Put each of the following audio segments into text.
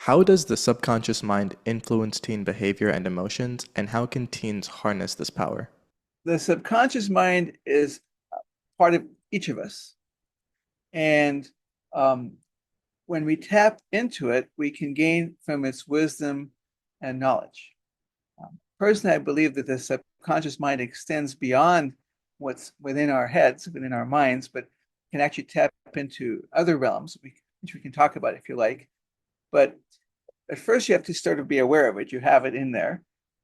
How does the subconscious mind influence teen behavior and emotions, and how can teens harness this power? The subconscious mind is part of each of us. And um, when we tap into it, we can gain from its wisdom and knowledge. Personally, I believe that the subconscious mind extends beyond what's within our heads, within our minds, but can actually tap into other realms, which we can talk about if you like. But at first, you have to sort of be aware of it. You have it in there.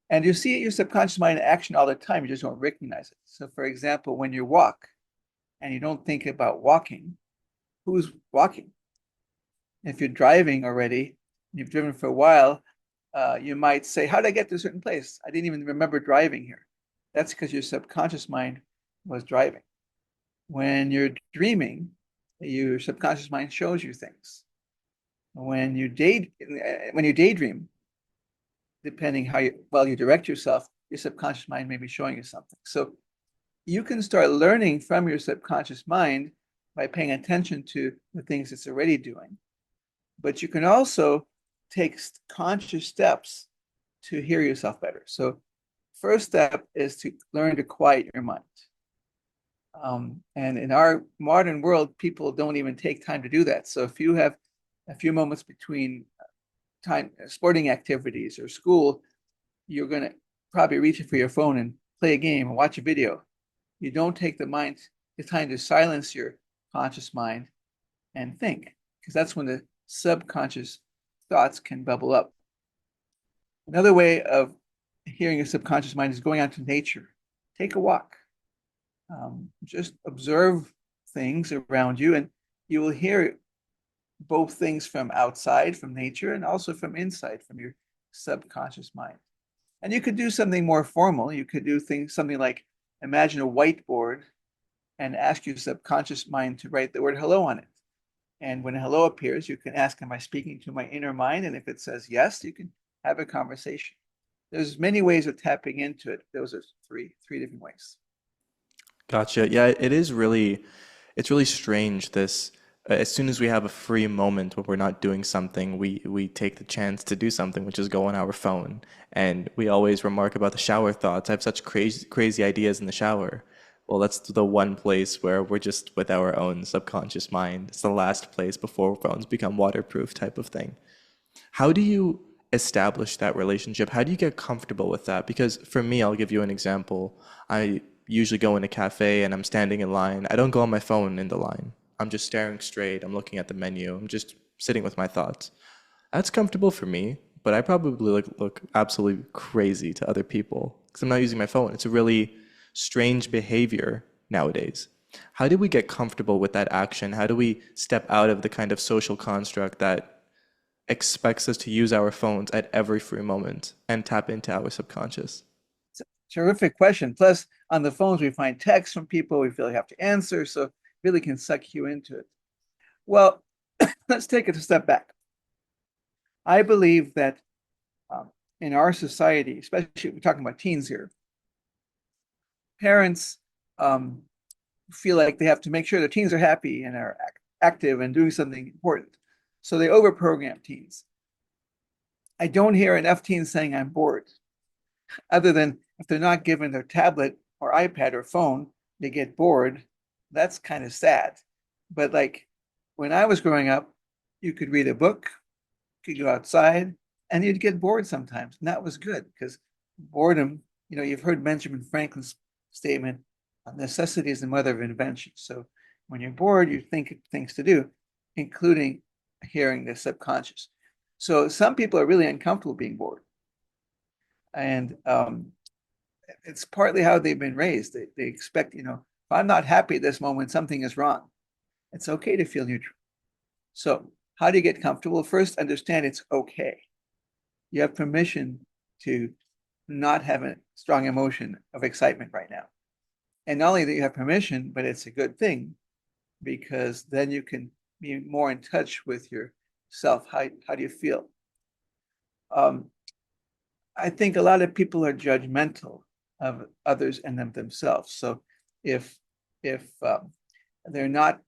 And you see your subconscious mind in action all the time. You just don't recognize it. So, for example, when you walk and you don't think about walking, who's walking? If you're driving already, you've driven for a while, you might say, how did I get to a certain place? I didn't even remember driving here. That's because your subconscious mind was driving. When you're dreaming, your subconscious mind shows you things. When you daydream, depending well you direct yourself, your subconscious mind may be showing you something. So you can start learning from your subconscious mind by paying attention to the things it's already doing. But you can also take conscious steps to hear yourself better. So first step is to learn to quiet your mind. And in our modern world, people don't even take time to do that. So if you have a few moments between time sporting activities or school, you're going to probably reach for your phone and play a game or watch a video. You don't take the time to silence your conscious mind and think, because that's when the subconscious thoughts can bubble up. Another way of hearing your subconscious mind is going out to nature. Take a walk. Just observe things around you, and you will hear both things from outside, from nature, and also from inside, from your subconscious mind. And you could do something more formal. You could do something like imagine a whiteboard and ask your subconscious mind to write the word hello on it. And when hello appears, you can ask, am I speaking to my inner mind? And if it says yes, you can have a conversation. There's many ways of tapping into it. Those are three different ways. Gotcha. Yeah, it's really strange this as soon as we have a free moment when we're not doing something, we take the chance to do something, which is go on our phone. And we always remark about the shower thoughts. I have such crazy ideas in the shower. Well, that's the one place where we're just with our own subconscious mind. It's the last place before phones become waterproof type of thing. How do you establish that relationship? How do you get comfortable with that? Because for me, I'll give you an example. I usually go in a cafe and I'm standing in line. I don't go on my phone in the line. I'm just staring straight. I'm looking at the menu. I'm just sitting with my thoughts. That's comfortable for me, but I probably look absolutely crazy to other people because I'm not using my phone. It's a really strange behavior nowadays. How do we get comfortable with that action? How do we step out of the kind of social construct that expects us to use our phones at every free moment and tap into our subconscious? It's a terrific question. Plus, on the phones, we find texts from people we feel we have to answer. So it really can suck you into it. Well, let's take it a step back. I believe that um, in our society, especially we're talking about teens here, parents um, feel like they have to make sure their teens are happy and are active and doing something important. So they overprogram teens. I don't hear enough teens saying I'm bored, other than if they're not given their tablet or iPad or phone, they get bored. That's kind of sad. But like when I was growing up, you could read a book, you could go outside, and you'd get bored sometimes. And that was good because boredom, you've heard Benjamin Franklin's statement, necessity is the mother of invention. So when you're bored, you think of things to do, including hearing the subconscious. So some people are really uncomfortable being bored. And it's partly how they've been raised. They expect, if I'm not happy at this moment, something is wrong. It's okay to feel neutral. So, how do you get comfortable? First, understand it's okay. You have permission to not have a strong emotion of excitement right now. And not only that you have permission, but it's a good thing because then you can be more in touch with yourself. How do you feel? Um, I think a lot of people are judgmental of others and themselves. So if if they're not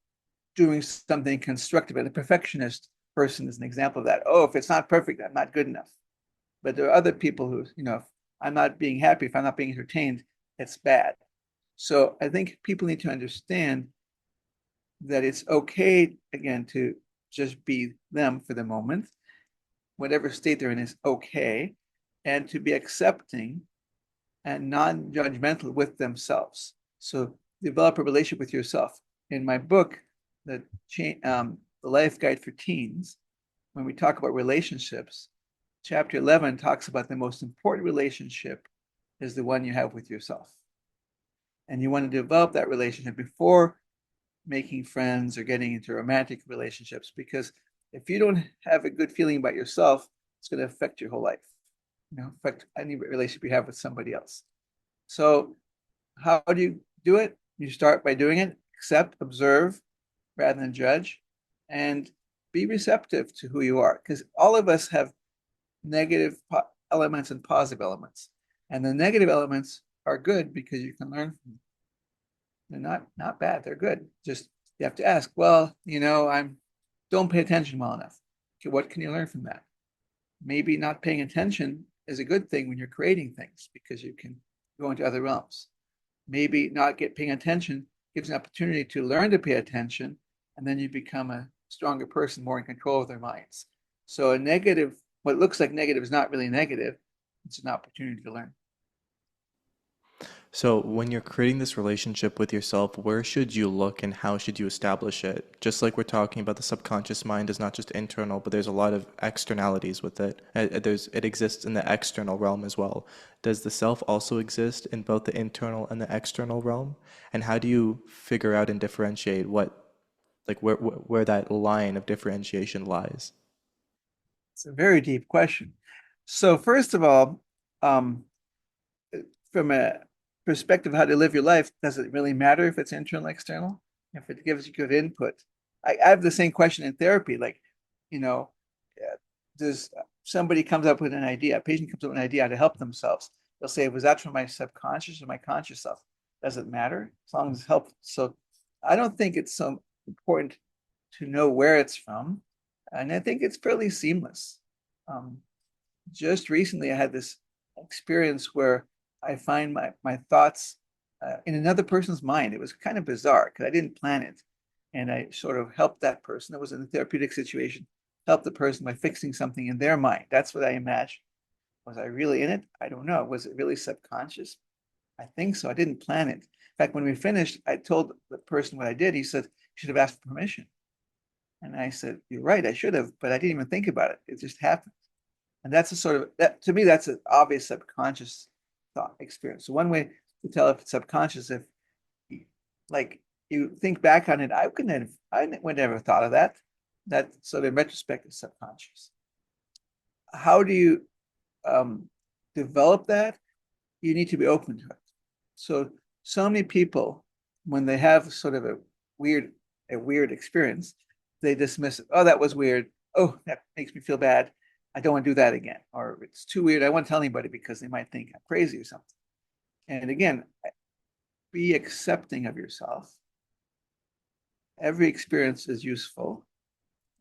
doing something constructive, and a perfectionist person is an example of that. Oh, if it's not perfect, I'm not good enough. But there are other people who, if I'm not being happy, if I'm not being entertained, it's bad. So I think people need to understand that it's okay, again, to just be them for the moment. Whatever state they're in is okay, and to be accepting and non-judgmental with themselves. So develop a relationship with yourself. In my book, the Life Guide for Teens, when we talk about relationships, chapter 11 talks about the most important relationship is the one you have with yourself. And you want to develop that relationship before making friends or getting into romantic relationships, because if you don't have a good feeling about yourself, it's going to affect your whole life, affect any relationship you have with somebody else. So how do you do it? You start by doing it, accept, observe rather than judge, and be receptive to who you are, because all of us have negative elements and positive elements. And the negative elements are good because you can learn from them. They're not bad. They're good. Just you have to ask, well, I'm don't pay attention well enough. Okay, what can you learn from that? Maybe not paying attention is a good thing when you're creating things because you can go into other realms. Maybe not paying attention gives an opportunity to learn to pay attention, and then you become a stronger person, more in control of their minds. So a negative, what looks like negative is not really negative. It's an opportunity to learn. So, when you're creating this relationship with yourself, where should you look and how should you establish it? Just like we're talking about, the subconscious mind is not just internal, but there's a lot of externalities with it. It exists in the external realm as well. Does the self also exist in both the internal and the external realm? And how do you figure out and differentiate where that line of differentiation lies? It's a very deep question. So first of all, um, from a perspective of how to live your life, does it really matter if it's internal, external? If it gives you good input? I have the same question in therapy. Like, you know, does somebody comes up with an idea, a patient comes up with an idea how to help themselves. They'll say, was that from my subconscious or my conscious self? Does it matter? As long as it's helpful. So I don't think it's so important to know where it's from. And I think it's fairly seamless. Um, just recently, I had this experience where I find my thoughts in another person's mind. It was kind of bizarre because I didn't plan it. And I sort of helped that person. It was in a therapeutic situation, helped the person by fixing something in their mind. That's what I imagined. Was I really in it? I don't know. Was it really subconscious? I think so. I didn't plan it. In fact, when we finished, I told the person what I did. He said, you should have asked for permission. And I said, you're right, I should have, but I didn't even think about it. It just happened. And that's a sort of that to me, that's an obvious subconscious thought experience. So one way to tell if it's subconscious, if like you think back on it, I would never have thought of that. That sort of in retrospect is subconscious. How do you um, develop that? You need to be open to it. So many people, when they have sort of weird a weird experience, they dismiss it. Oh, that was weird. Oh, that makes me feel bad. I don't want to do that again. Or it's too weird. I won't tell anybody because they might think I'm crazy or something. And again, be accepting of yourself. Every experience is useful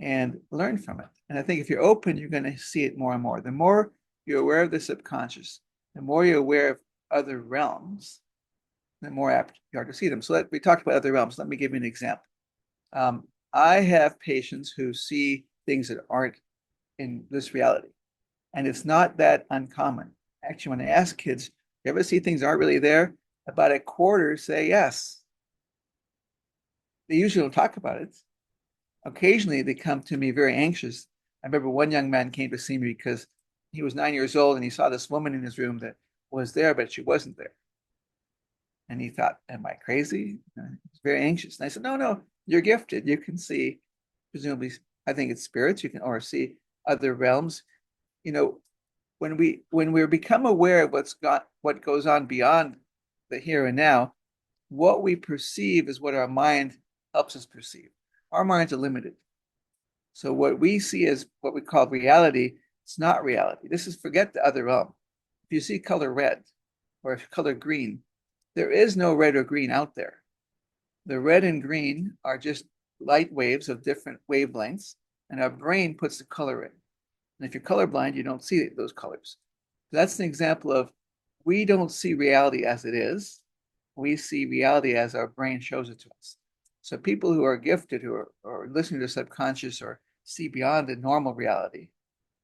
and learn from it. And I think if you're open, you're going to see it more and more. The more you're aware of the subconscious, the more you're aware of other realms, the more apt you are to see them. So we talked about other realms. Let me give you an example. I have patients who see things that aren't in this reality. And it's not that uncommon. Actually, when I ask kids, you ever see things aren't really there? About a quarter say yes. They usually don't talk about it. Occasionally, they come to me very anxious. I remember one young man came to see me because he was 9 years old and he saw this woman in his room that was there, but she wasn't there. And he thought, am I crazy? He's very anxious. And I said, no, no, you're gifted. You can see, presumably, I think it's spirits, you can or see other realms. You know, when we become aware of what goes on beyond the here and now, what we perceive is what our mind helps us perceive. Our minds are limited. So what we see as what we call reality, it's not reality. This is forget the other realm. If you see color red or color green, there is no red or green out there. The red and green are just light waves of different wavelengths, and our brain puts the color in. And if you're colorblind, you don't see those colors. That's an example of we don't see reality as it is. We see reality as our brain shows it to us. So people who are gifted, who are listening to subconscious or see beyond the normal reality,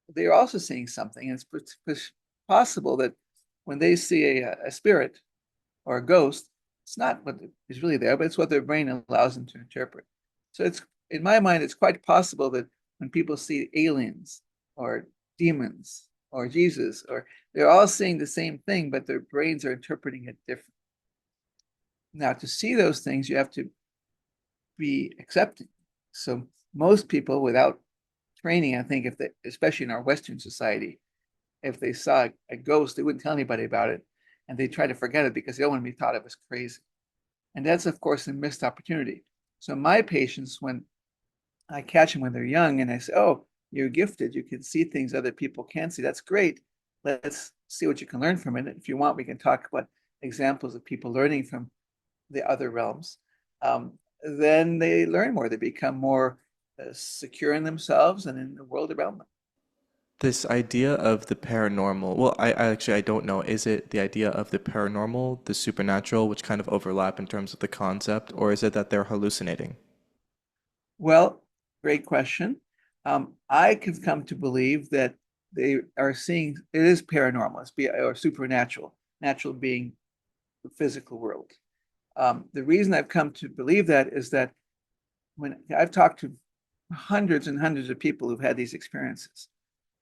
they're also seeing something. And it's possible that when they see a spirit or a ghost, it's not what is really there, but it's what their brain allows them to interpret. So it's in my mind, it's quite possible that when people see aliens or demons or Jesus, or they're all seeing the same thing, but their brains are interpreting it differently. Now, to see those things, you have to be accepting. So most people without training, I think, if they, especially in our Western society, if they saw a ghost, they wouldn't tell anybody about it, and they try to forget it because they don't want to be thought of as crazy. And that's, of course, a missed opportunity. So my patients, when I catch them when they're young, and I say, "Oh, you're gifted. You can see things other people can't see. That's great. Let's see what you can learn from it. If you want, we can talk about examples of people learning from the other realms." Then they learn more. They become more secure in themselves and in the world around them. This idea of the paranormal, well, I actually I don't know. Is it the idea of the paranormal, the supernatural, which kind of overlap in terms of the concept, or is it that they're hallucinating? Well, great question. I have come to believe that they are seeing it is paranormal, or supernatural, natural being the physical world. The reason I've come to believe that is that when I've talked to hundreds and hundreds of people who've had these experiences,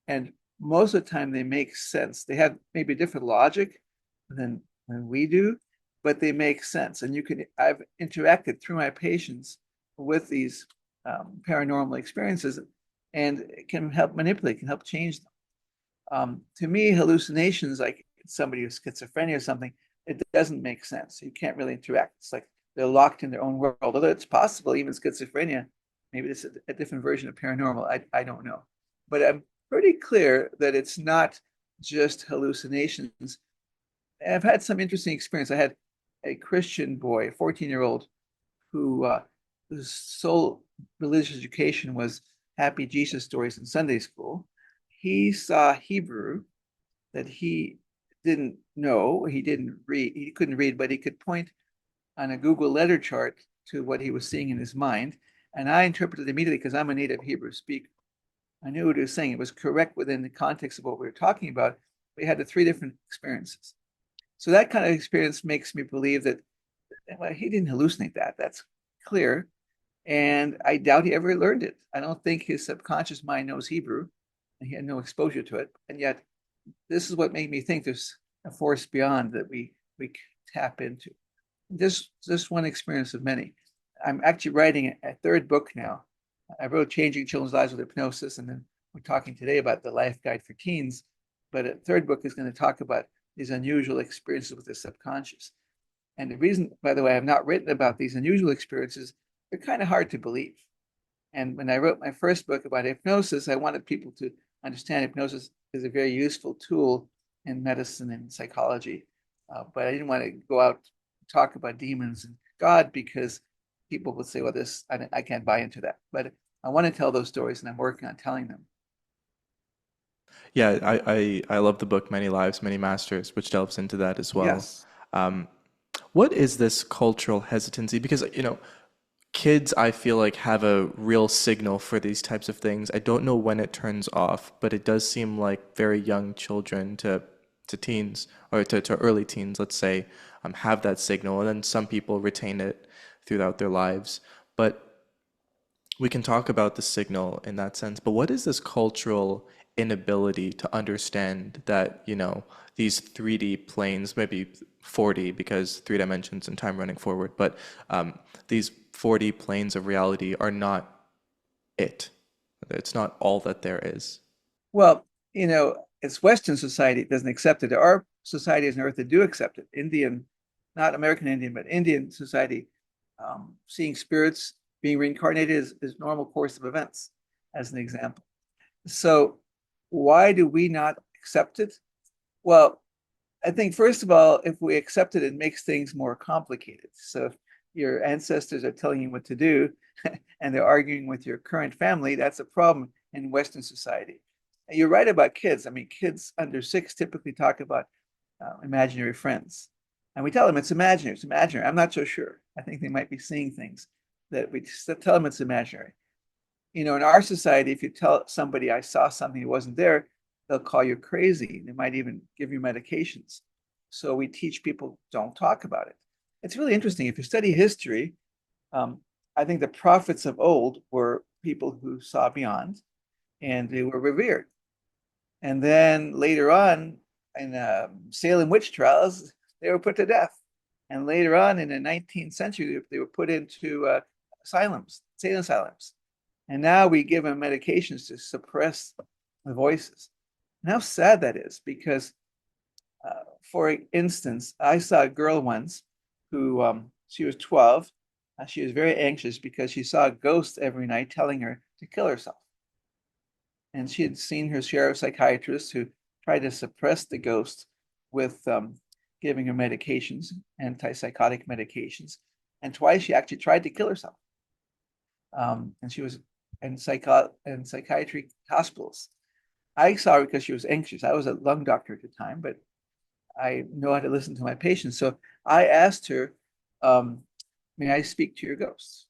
and most of the time they make sense. They have maybe different logic than we do, but they make sense. And I've interacted through my patients with these paranormal experiences, and it can help manipulate, can help change them. To me, hallucinations, like somebody with schizophrenia or something, it doesn't make sense. You can't really interact. It's like they're locked in their own world. Although it's possible, even schizophrenia, maybe it's a different version of paranormal. I don't know. But I'm pretty clear that it's not just hallucinations. I've had some interesting experience. I had a Christian boy, a 14-year-old, who whose sole religious education was happy Jesus stories in Sunday school. He saw Hebrew that he didn't know, he didn't read, he couldn't read, but he could point on a Google letter chart to what he was seeing in his mind. And I interpreted immediately because I'm a native Hebrew speaker. I knew what he was saying. It was correct within the context of what we were talking about. We had the three different experiences. So that kind of experience makes me believe that well, he didn't hallucinate that. That's clear. And I doubt he ever learned it. I don't think his subconscious mind knows Hebrew, and he had no exposure to it. And yet, this is what made me think there's a force beyond that we tap into. This one experience of many. I'm actually writing a third book now. I wrote Changing Children's Lives with Hypnosis, and then we're talking today about the Life Guide for Teens. But a third book is going to talk about these unusual experiences with the subconscious. And the reason, by the way, I've not written about these unusual experiences, they're kind of hard to believe. And when I wrote my first book about hypnosis, I wanted people to understand hypnosis is a very useful tool in medicine and psychology. But I didn't want to go out and talk about demons and God because people would say, well, I can't buy into that. But I want to tell those stories and I'm working on telling them. Yeah, I love the book Many Lives, Many Masters, which delves into that as well. Yes. Um, what is this cultural hesitancy? Because, kids, I feel like, have a real signal for these types of things. I don't know when it turns off, but it does seem like very young children to teens or to early teens, let's say, have that signal, and then some people retain it throughout their lives. But we can talk about the signal in that sense, but what is this cultural inability to understand that, these 3D planes, maybe 4D because three dimensions and time running forward, but these 4D planes of reality are not it. It's not all that there is. Well, it's Western society that doesn't accept it. There are societies on Earth that do accept it. Indian, not American Indian, but Indian society, seeing spirits being reincarnated is normal course of events, as an example. So why do we not accept it? Well, I think first of all, if we accept it, it makes things more complicated. So your ancestors are telling you what to do and they're arguing with your current family, that's a problem in Western society. And you're right about kids. I mean, kids under 6 typically talk about imaginary friends. And we tell them it's imaginary, it's imaginary. I'm not so sure. I think they might be seeing things that we just tell them it's imaginary. In our society, if you tell somebody I saw something that wasn't there, they'll call you crazy. They might even give you medications. So we teach people don't talk about it. It's really interesting. If you study history, um, I think the prophets of old were people who saw beyond and they were revered. And then later on, in Salem witch trials, they were put to death. And later on in the 19th century, they were put into asylums, sane asylums. And now we give them medications to suppress the voices. And how sad that is, because, for instance, I saw a girl once who, she was 12. She was very anxious because she saw a ghost every night telling her to kill herself. And she had seen her share of psychiatrists who tried to suppress the ghost with giving her medications, antipsychotic medications. And twice she actually tried to kill herself. And she was in psychiatric hospitals. I saw her because she was anxious. I was a lung doctor at the time, but I know how to listen to my patients. So I asked her, may I speak to your ghosts?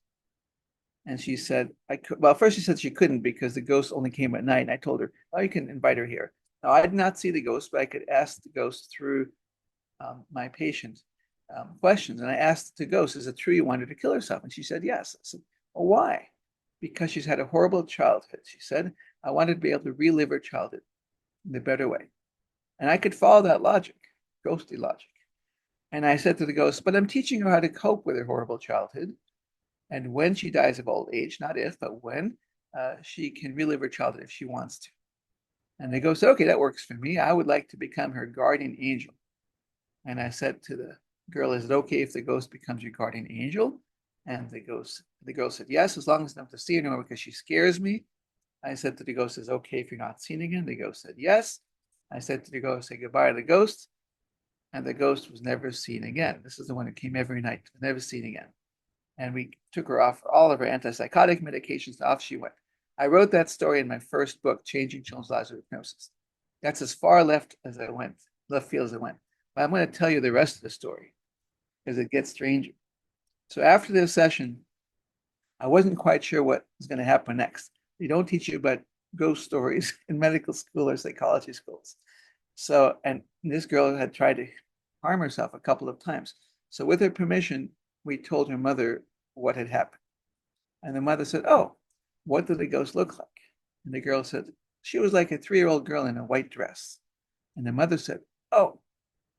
And she said, I could. Well, first she said she couldn't because the ghost only came at night. And I told her, oh, you can invite her here. Now, I did not see the ghost, but I could ask the ghost through my patient questions. And I asked the ghost, is it true you wanted to kill herself? And she said, yes. I said, well, why? Because she's had a horrible childhood. She said, I wanted to be able to relive her childhood in a better way. And I could follow that logic, ghostly logic. And I said to the ghost, but I'm teaching her how to cope with her horrible childhood. And when she dies of old age, not if, but when, she can relive her childhood if she wants to. And the ghost said, okay, that works for me. I would like to become her guardian angel. And I said to the girl, is it okay if the ghost becomes your guardian angel? And the girl said, yes, as long as I don't have to see her anymore because she scares me. I said to the ghost, is it okay if you're not seen again? The ghost said, yes. I said to the ghost, say goodbye to the ghost. And the ghost was never seen again. This is the one who came every night, never seen again. And we took her off all of her antipsychotic medications. Off she went. I wrote that story in my first book, Changing Children's Lives with Hypnosis. That's as far left as I went, left field as I went. But I'm going to tell you the rest of the story because it gets stranger. So after this session, I wasn't quite sure what was going to happen next. They don't teach you about ghost stories in medical school or psychology schools. So, and this girl had tried to harm herself a couple of times. So with her permission, we told her mother what had happened. And the mother said, oh, what did the ghost look like? And the girl said, she was like a 3-year-old girl in a white dress. And the mother said, oh,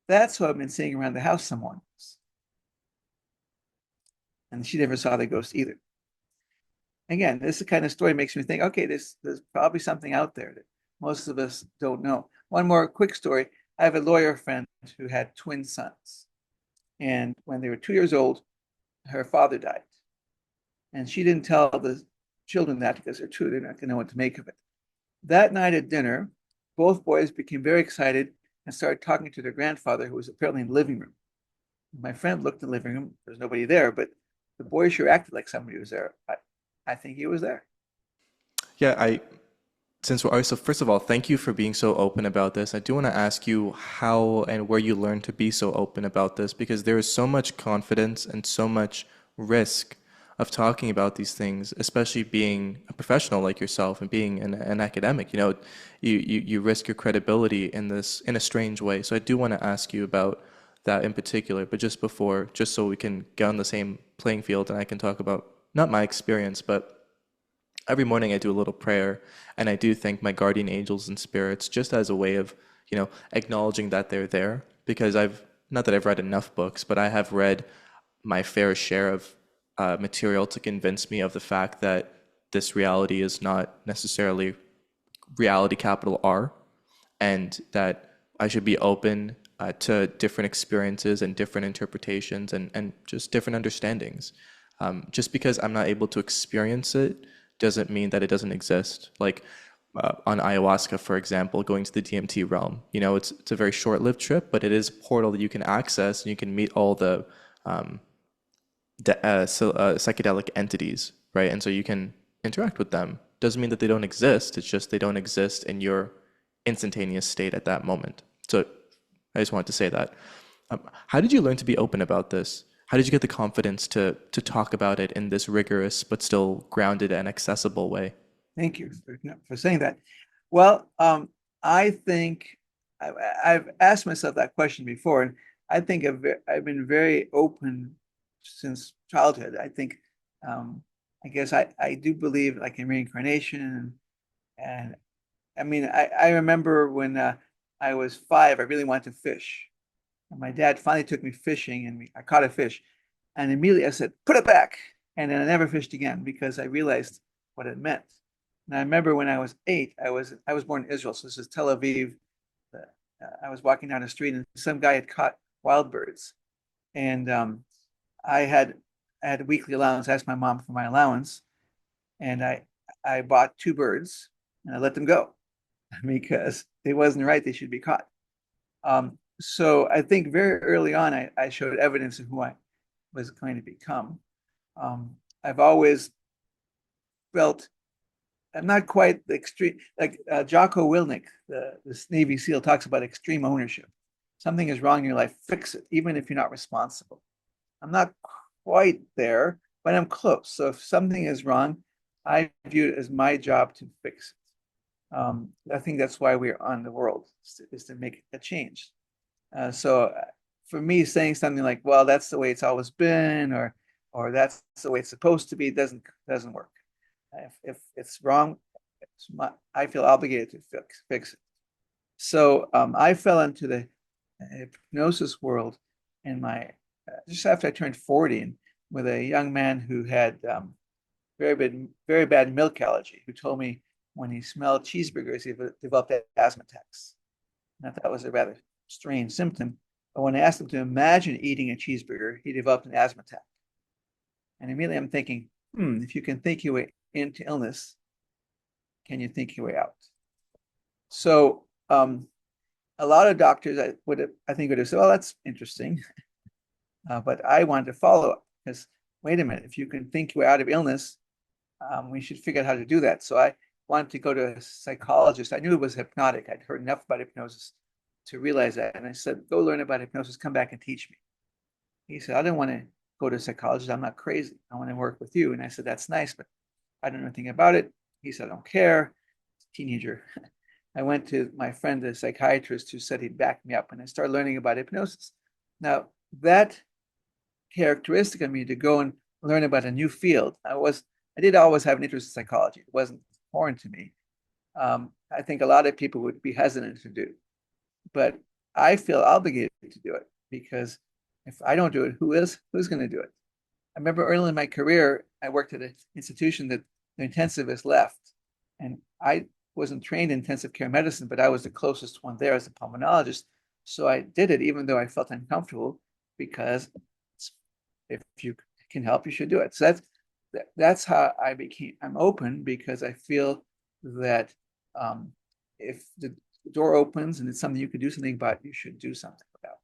that's who I've been seeing around the house some mornings. And she never saw the ghost either. Again, this kind of story makes me think, okay, there's probably something out there that most of us don't know. One more quick story. I have a lawyer friend who had twin sons. And when they were 2 years old, her father died. And she didn't tell the children that because they're two, they're not going to know what to make of it. That night at dinner, both boys became very excited and started talking to their grandfather, who was apparently in the living room. My friend looked in the living room. There's nobody there, but the boy sure acted like somebody was there. I think he was there. Yeah, since we're so first of all, thank you for being so open about this. I do want to ask you how and where you learned to be so open about this because there is so much confidence and so much risk of talking about these things, especially being a professional like yourself and being an academic. You risk your credibility in this in a strange way. So I do want to ask you about that in particular, but just before, just so we can get on the same playing field and I can talk about not my experience, but every morning I do a little prayer and I do thank my guardian angels and spirits just as a way of, acknowledging that they're there because not that I've read enough books, but I have read my fair share of material to convince me of the fact that this reality is not necessarily reality capital R and that I should be open to different experiences and different interpretations and just different understandings. Just because I'm not able to experience it doesn't mean that it doesn't exist. Like on ayahuasca, for example, going to the DMT realm, it's a very short-lived trip, but it is a portal that you can access and you can meet all the psychedelic entities, right? And so you can interact with them. Doesn't mean that they don't exist. It's just they don't exist in your instantaneous state at that moment. So I just wanted to say that. How did you learn to be open about this? How did you get the confidence to talk about it in this rigorous but still grounded and accessible way? Thank you for saying that. Well, I think I, I've asked myself that question before, and I think I've been very open since childhood. Um, I guess I do believe like in reincarnation, and I mean, I remember when I was 5, I really wanted to fish. And my dad finally took me fishing, and I caught a fish. And immediately I said, put it back. And then I never fished again because I realized what it meant. And I remember when I was 8, I was born in Israel, so this is Tel Aviv. I was walking down the street, and some guy had caught wild birds, and I had I had a weekly allowance. I asked my mom for my allowance, and I bought 2 birds, and I let them go because it wasn't right. They should be caught. So I think very early on, I showed evidence of who I was going to become. I've always felt I'm not quite the extreme, like Jocko Willink, this Navy SEAL, talks about extreme ownership. Something is wrong in your life, fix it, even if you're not responsible. I'm not quite there, but I'm close. So if something is wrong, I view it as my job to fix it. I think that's why we're on the world, is to make a change. So for me, saying something like, "Well, that's the way it's always been," or "That's the way it's supposed to be," doesn't work. If it's wrong, I feel obligated to fix it. So I fell into the hypnosis world in my just after I turned 40, and with a young man who had very bad milk allergy, who told me when he smelled cheeseburgers, he developed asthma attacks. And I thought that was a rather strange symptom. But when I asked him to imagine eating a cheeseburger, he developed an asthma attack. And immediately I'm thinking, if you can think your way into illness, can you think your way out? So a lot of doctors I think would have said, "Well, that's interesting," but I wanted to follow up because wait a minute, if you can think your way out of illness, we should figure out how to do that. So I wanted to go to a psychologist. I knew it was hypnotic. I'd heard enough about hypnosis to realize that, and I said, "Go learn about hypnosis. Come back and teach me." He said, "I didn't want to go to a psychologist. I'm not crazy. I want to work with you." And I said, "That's nice, but I don't know anything about it." He said, "I don't care." Teenager. I went to my friend, the psychiatrist, who said he'd back me up, and I started learning about hypnosis. Now, that characteristic of me to go and learn about a new field, I did always have an interest in psychology. It wasn't foreign to me. I think a lot of people would be hesitant to do, but I feel obligated to do it because if I don't do it, who's going to do it? I remember early in my career, I worked at an institution that the intensivist left, and I wasn't trained in intensive care medicine, but I was the closest one there as a pulmonologist. So I did it, even though I felt uncomfortable, because if you can help, you should do it. So that's how I'm open because I feel that if the door opens and it's something you can do something about, you should do something about.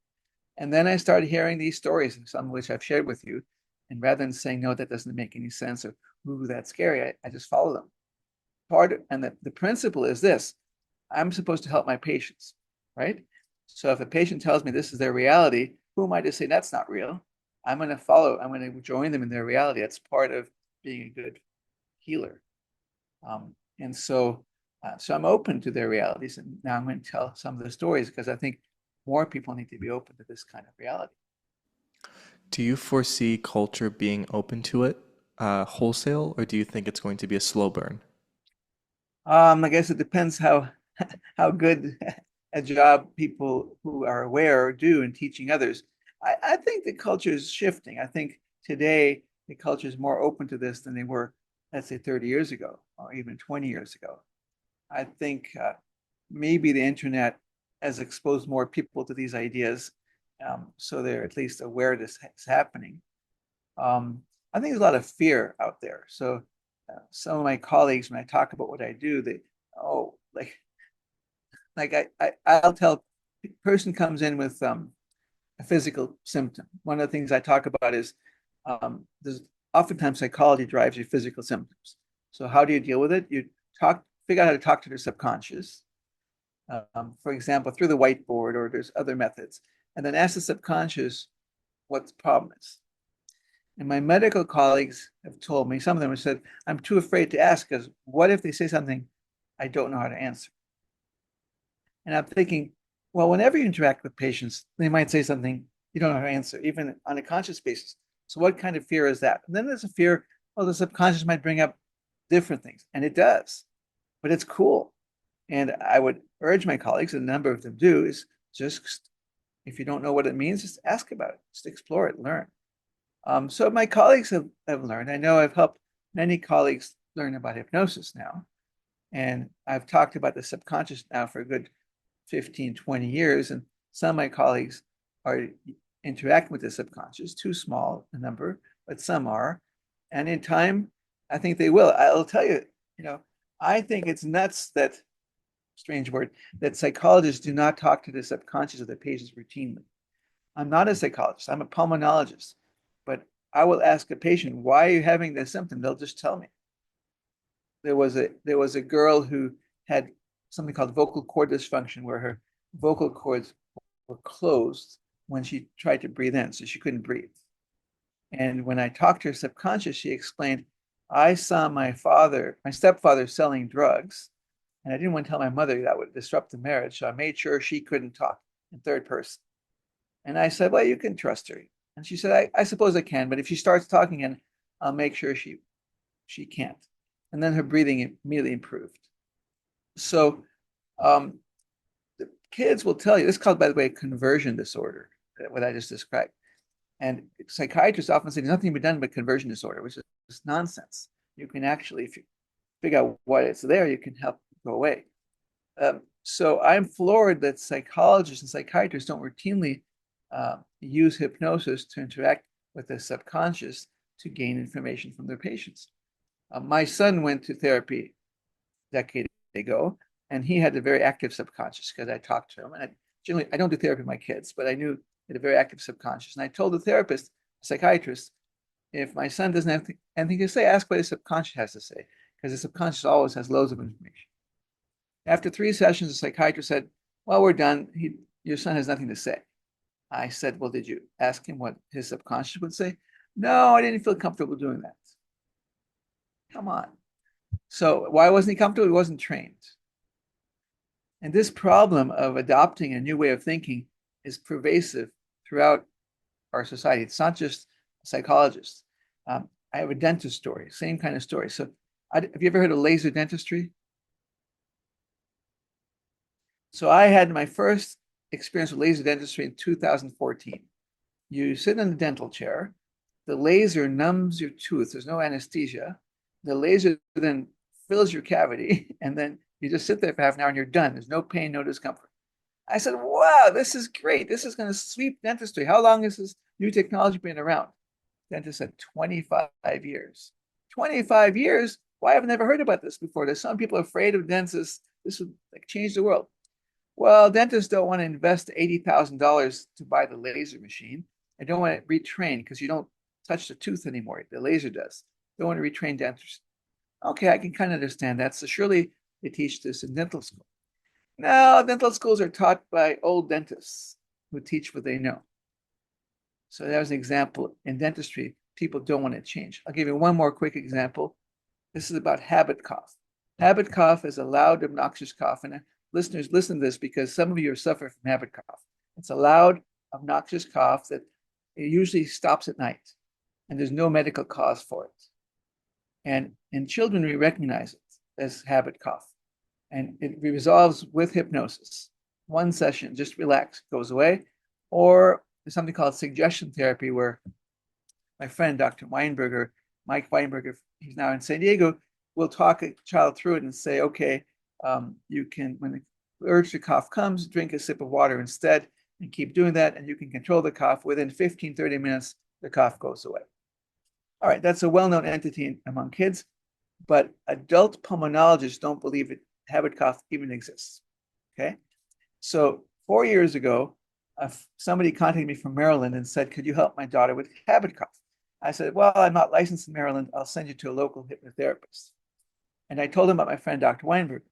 And then I started hearing these stories, some of which I've shared with you. And rather than saying, no, that doesn't make any sense, or ooh, that's scary, I just follow them. And the principle is this: I'm supposed to help my patients, right? So if a patient tells me this is their reality, who am I to say that's not real? I'm going to join them in their reality. That's part of being a good healer. And so I'm open to their realities. And now I'm going to tell some of the stories because I think more people need to be open to this kind of reality. Do you foresee culture being open to it wholesale, or do you think it's going to be a slow burn? I guess it depends how good a job people who are aware do in teaching others. I think the culture is shifting. I think today the culture is more open to this than they were, let's say, 30 years ago or even 20 years ago. I think maybe the internet has exposed more people to these ideas, so they're at least aware this is happening. I think there's a lot of fear out there. So some of my colleagues, when I talk about what I do, they, oh, I'll tell person comes in with a physical symptom. One of the things I talk about is There's oftentimes psychology drives your physical symptoms. So how do you deal with it? You figure out how to talk to their subconscious, for example, through the whiteboard, or there's other methods, and then ask the subconscious what the problem is. And my medical colleagues have told me, some of them have said, I'm too afraid to ask because what if they say something I don't know how to answer? And I'm thinking, well, whenever you interact with patients, they might say something you don't know how to answer, even on a conscious basis. So what kind of fear is that? And then there's a fear, well, the subconscious might bring up different things, and it does, but it's cool. And I would urge my colleagues, and a number of them do, is just if you don't know what it means, just ask about it, just explore it, learn. So my colleagues have learned. I know I've helped many colleagues learn about hypnosis now. And I've talked about the subconscious now for a good 15, 20 years. And some of my colleagues are interacting with the subconscious, too small a number, but some are. And in time, I think they will. I'll tell you, you know, I think it's nuts that, strange word, that psychologists do not talk to the subconscious of their patients routinely. I'm not a psychologist, I'm a pulmonologist, but I will ask a patient, why are you having this symptom? They'll just tell me. There was a girl who had something called vocal cord dysfunction, where her vocal cords were closed when she tried to breathe in, so she couldn't breathe. And when I talked to her subconscious, she explained, I saw my stepfather selling drugs, and I didn't want to tell my mother that would disrupt the marriage, so I made sure she couldn't talk in third person. And I said, well, you can trust her. And she said, I suppose I can, but if she starts talking, and I'll make sure she can't. And then her breathing immediately improved. So um, the kids will tell you, this is called, by the way, conversion disorder, what I just described. And psychiatrists often say there's nothing to be done but conversion disorder, which is nonsense. You can actually, if you figure out why it's there, you can help it go away. So I'm floored that psychologists and psychiatrists don't routinely use hypnosis to interact with the subconscious to gain information from their patients. My son went to therapy a decade ago, and he had a very active subconscious because I talked to him. And I don't do therapy with my kids, but I knew he had a very active subconscious. And I told the therapist, psychiatrist, if my son doesn't have anything to say, ask what his subconscious has to say, because the subconscious always has loads of information. After 3 sessions, the psychiatrist said, well, we're done. Your son has nothing to say. I said, well, did you ask him what his subconscious would say? No, I didn't feel comfortable doing that. Come on. So why wasn't he comfortable? He wasn't trained. And this problem of adopting a new way of thinking is pervasive throughout our society. It's not just psychologists. I have a dentist story, same kind of story. So have you ever heard of laser dentistry? So I had my first experience with laser dentistry in 2014. You sit in the dental chair, the laser numbs your tooth, there's no anesthesia. The laser then fills your cavity, and then you just sit there for half an hour and you're done. There's no pain, no discomfort. I said, wow, this is great. This is going to sweep dentistry. How long has this new technology been around? Dentist said 25 years. 25 years? Why have I never heard about this before? There's some people afraid of dentists. This would like change the world. Well, dentists don't want to invest $80,000 to buy the laser machine. They don't want to retrain because you don't touch the tooth anymore. The laser does. They want to retrain dentists. Okay, I can kind of understand that. So surely they teach this in dental school. No, dental schools are taught by old dentists who teach what they know. So that was an example in dentistry. People don't want to change. I'll give you one more quick example. This is about habit cough. Habit cough is a loud, obnoxious cough. And listeners, listen to this because some of you are suffering from habit cough. It's a loud, obnoxious cough that it usually stops at night, and there's no medical cause for it. And in children, we recognize it as habit cough, and it resolves with hypnosis. One session, just relax, goes away. Or there's something called suggestion therapy, where my friend, Dr. Mike Weinberger, he's now in San Diego, will talk a child through it and say, okay, you can, when the urge to cough comes, drink a sip of water instead and keep doing that. And you can control the cough. Within 15, 30 minutes, the cough goes away. All right, that's a well-known entity among kids, but adult pulmonologists don't believe it, habit cough even exists. Okay, so 4 years ago, somebody contacted me from Maryland and said, could you help my daughter with habit cough? I said, well, I'm not licensed in Maryland. I'll send you to a local hypnotherapist. And I told him about my friend, Dr. Weinberger.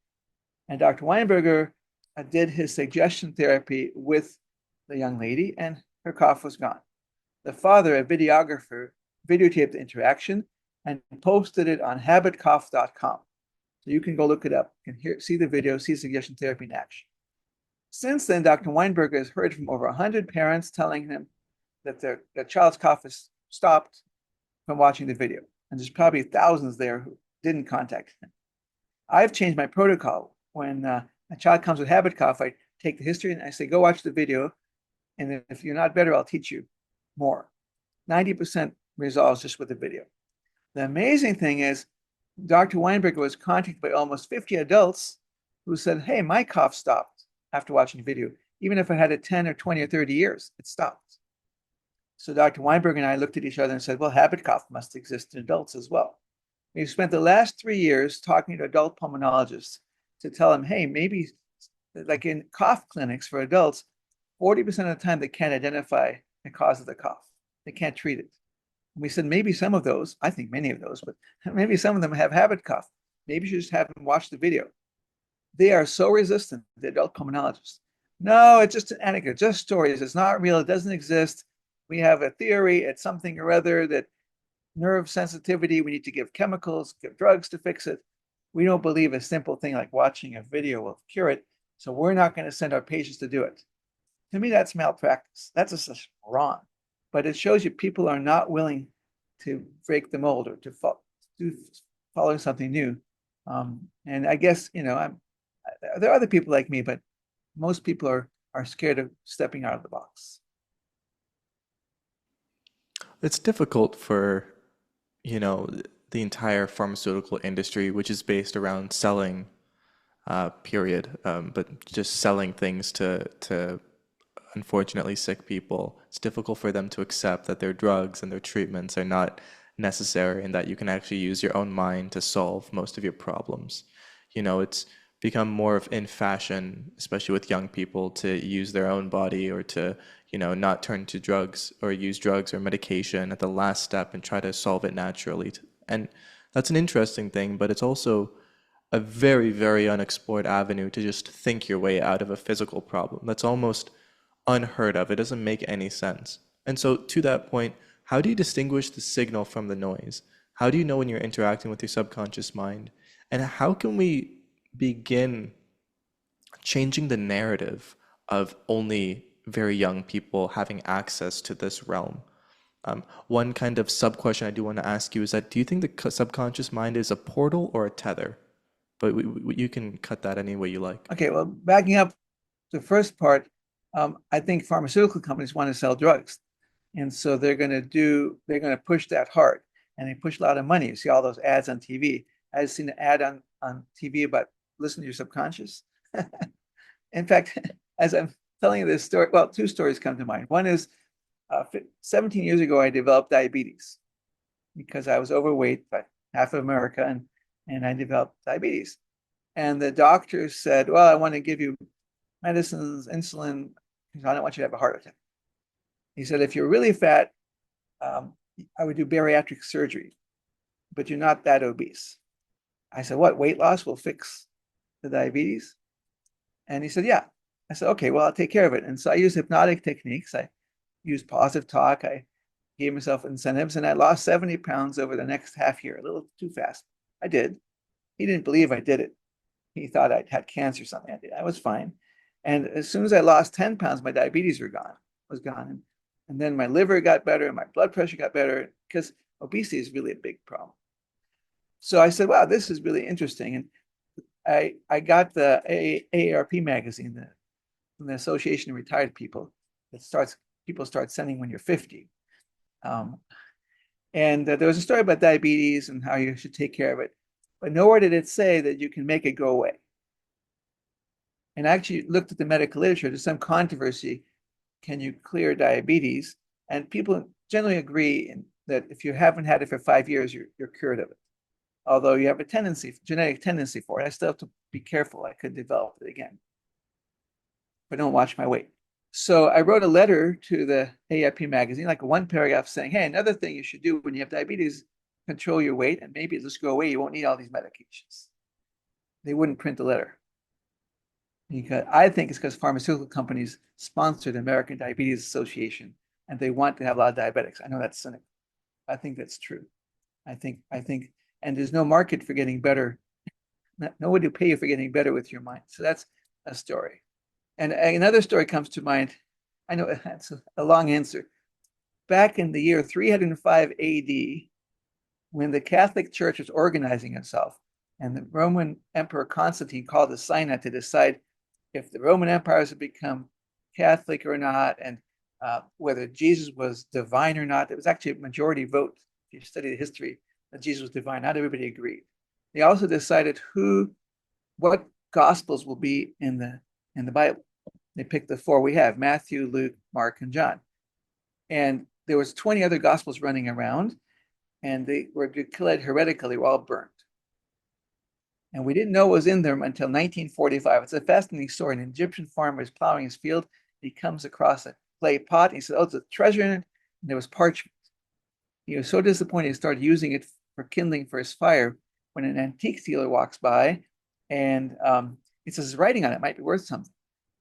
And Dr. Weinberger did his suggestion therapy with the young lady, and her cough was gone. The father, a videographer, videotaped the interaction and posted it on habitcough.com. So you can go look it up. You can see the video, see suggestion therapy in action. Since then, Dr. Weinberger has heard from over 100 parents telling him that their child's cough has stopped from watching the video. And there's probably thousands there who didn't contact him. I've changed my protocol. When a child comes with habit cough, I take the history and I say, go watch the video. And if you're not better, I'll teach you more. 90% resolves just with the video. The amazing thing is, Dr. Weinberger was contacted by almost 50 adults who said, hey, my cough stopped after watching the video. Even if I had it 10 or 20 or 30 years, it stopped. So Dr. Weinberger and I looked at each other and said, well, habit cough must exist in adults as well. We've spent the last 3 years talking to adult pulmonologists to tell them, hey, maybe like in cough clinics for adults, 40% of the time they can't identify the cause of the cough. They can't treat it. And we said, maybe some of those, I think many of those, but maybe some of them have habit cough. Maybe you should just have them watch the video. They are so resistant, the adult pulmonologists. No, it's just an anecdote, just stories. It's not real. It doesn't exist. We have a theory. It's something or other that nerve sensitivity. We need to give chemicals, give drugs to fix it. We don't believe a simple thing like watching a video will cure it. So we're not going to send our patients to do it. To me, that's malpractice. That's just wrong. But it shows you people are not willing to break the mold or to follow something new. And I guess, there are other people like me, but most people are scared of stepping out of the box. It's difficult for, you know, the entire pharmaceutical industry, which is based around selling, period, but just selling things to unfortunately sick people. It's difficult for them to accept that their drugs and their treatments are not necessary and that you can actually use your own mind to solve most of your problems. It's become more of in fashion, especially with young people, to use their own body or to, not turn to drugs or use drugs or medication at the last step and try to solve it naturally. And that's an interesting thing, but it's also a very, very unexplored avenue to just think your way out of a physical problem. That's almost unheard of. It doesn't make any sense. And so, to that point, how do you distinguish the signal from the noise? How do you know when you're interacting with your subconscious mind? And how can we begin changing the narrative of only very young people having access to this realm? One kind of sub question I do want to ask you is that do you think the subconscious mind is a portal or a tether? But you can cut that any way you like. Okay, well, backing up the first part, I think pharmaceutical companies want to sell drugs. And so they're going to push that hard. And they push a lot of money. You see all those ads on TV. I've seen an ad on TV about listen to your subconscious. In fact, as I'm telling you this story, well, two stories come to mind. One is 17 years ago, I developed diabetes because I was overweight by half of America, and I developed diabetes. And the doctor said, well, I want to give you medicines, insulin, because I don't want you to have a heart attack. He said, if you're really fat, I would do bariatric surgery, but you're not that obese. I said, what, weight loss will fix the diabetes? And he said, yeah. I said, okay, well, I'll take care of it. And so I used hypnotic techniques. I used positive talk. I gave myself incentives, and I lost 70 pounds over the next half year, a little too fast. I did. He didn't believe I did it. He thought I'd had cancer or something. I did. I was fine. And as soon as I lost 10 pounds, my diabetes was gone. And then my liver got better, my blood pressure got better, because obesity is really a big problem. So I said, wow, this is really interesting. And I got the AARP magazine, from the Association of Retired People, people start sending when you're 50. And there was a story about diabetes and how you should take care of it. But nowhere did it say that you can make it go away. And I actually looked at the medical literature. There's some controversy. Can you clear diabetes? And people generally agree that if you haven't had it for 5 years, you're cured of it. Although you have a genetic tendency for it. I still have to be careful. I could develop it again. But don't watch my weight. So I wrote a letter to the AIP magazine, like one paragraph saying, hey, another thing you should do when you have diabetes, control your weight, and maybe it'll just go away. You won't need all these medications. They wouldn't print the letter because I think it's because pharmaceutical companies sponsor the American Diabetes Association and they want to have a lot of diabetics. I know that's cynical. I think that's true. I think, and there's no market for getting better. Nobody will pay you for getting better with your mind. So that's a story. And another story comes to mind. I know that's a long answer. Back in the year 305 AD, when the Catholic Church was organizing itself, and the Roman Emperor Constantine called a synod to decide if the Roman Empire has become Catholic or not, and whether Jesus was divine or not. It was actually a majority vote. If you study the history, that Jesus was divine. Not everybody agreed. They also decided what gospels will be in the Bible. They picked the four we have: Matthew, Luke, Mark, and John. And there was 20 other gospels running around, and they were declared heretical. They were all burned. And we didn't know what was in them until 1945. It's a fascinating story. An Egyptian farmer is plowing his field. He comes across a clay pot. And he said, oh, there's a treasure in it. And there was parchment. He was so disappointed he started using it for kindling for his fire when an antique dealer walks by and it says writing on it might be worth something.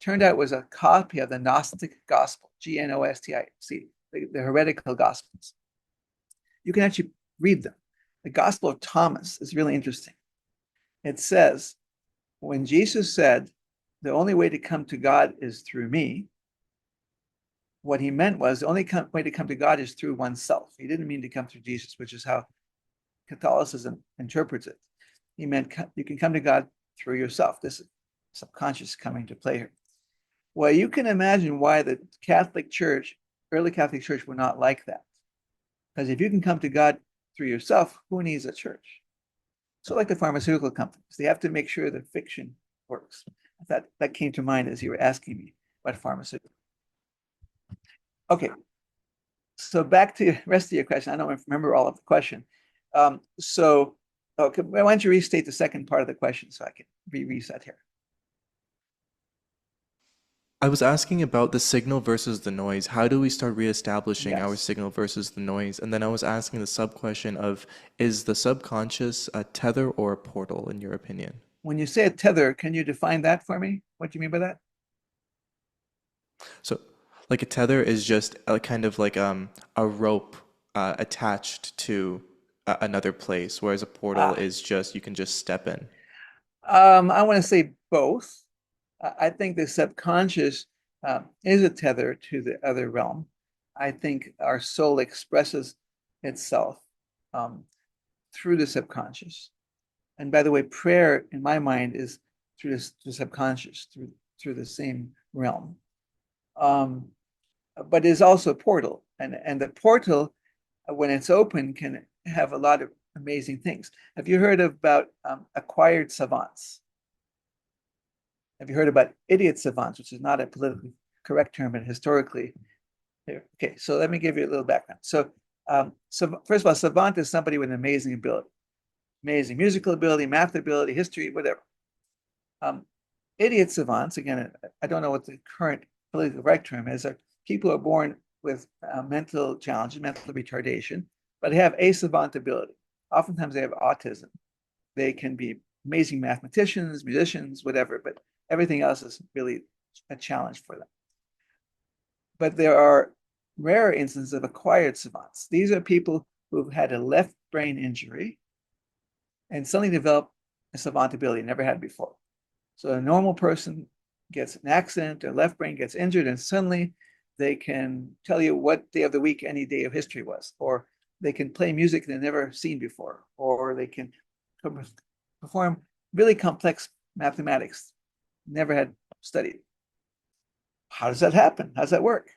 Turned out it was a copy of the Gnostic Gospel, Gnostic, the heretical Gospels. You can actually read them. The Gospel of Thomas is really interesting. It says, when Jesus said, the only way to come to God is through me, what he meant was the only way to come to God is through oneself. He didn't mean to come through Jesus, which is how Catholicism interprets it. He meant you can come to God through yourself. This is subconscious coming to play here. Well, you can imagine why the Catholic Church, early Catholic Church, would not like that. Because if you can come to God through yourself, who needs a church? So like the pharmaceutical companies, they have to make sure the fiction works. That came to mind as you were asking me about pharmaceutical. Okay, so back to the rest of your question. I don't remember all of the question. Okay, why don't you restate the second part of the question so I can reset here? I was asking about the signal versus the noise. How do we start reestablishing our Yes. signal versus the noise? And then I was asking the sub question of, is the subconscious a tether or a portal, in your opinion? When you say a tether, can you define that for me? What do you mean by that? So, like a tether is just a kind of like a rope attached to another place, whereas a portal Ah, is just you can just step in. I want to say both. I think the subconscious is a tether to the other realm. I think our soul expresses itself um, through the subconscious. And by the way, prayer in my mind is through the subconscious, through the same realm. Um, but is also a portal, and the portal, when it's open, can have a lot of amazing things. Have you heard about acquired savants? Have you heard about idiot savants, which is not a politically correct term, but historically? Okay, so let me give you a little background. So first of all, savant is somebody with an amazing ability, amazing musical ability, math ability, history, whatever. Um, Idiot savants, again, I don't know what the current politically correct term is, are people who are born with mental challenges, mental retardation, but they have a savant ability. Oftentimes they have autism. They can be amazing mathematicians, musicians, whatever, but everything else is really a challenge for them. But there are rare instances of acquired savants. These are people who've had a left brain injury and suddenly develop a savant ability never had before. So a normal person gets an accident, their left brain gets injured, and suddenly they can tell you what day of the week any day of history was, or they can play music they've never seen before, or they can perform really complex mathematics never had studied. How does that happen? How does that work?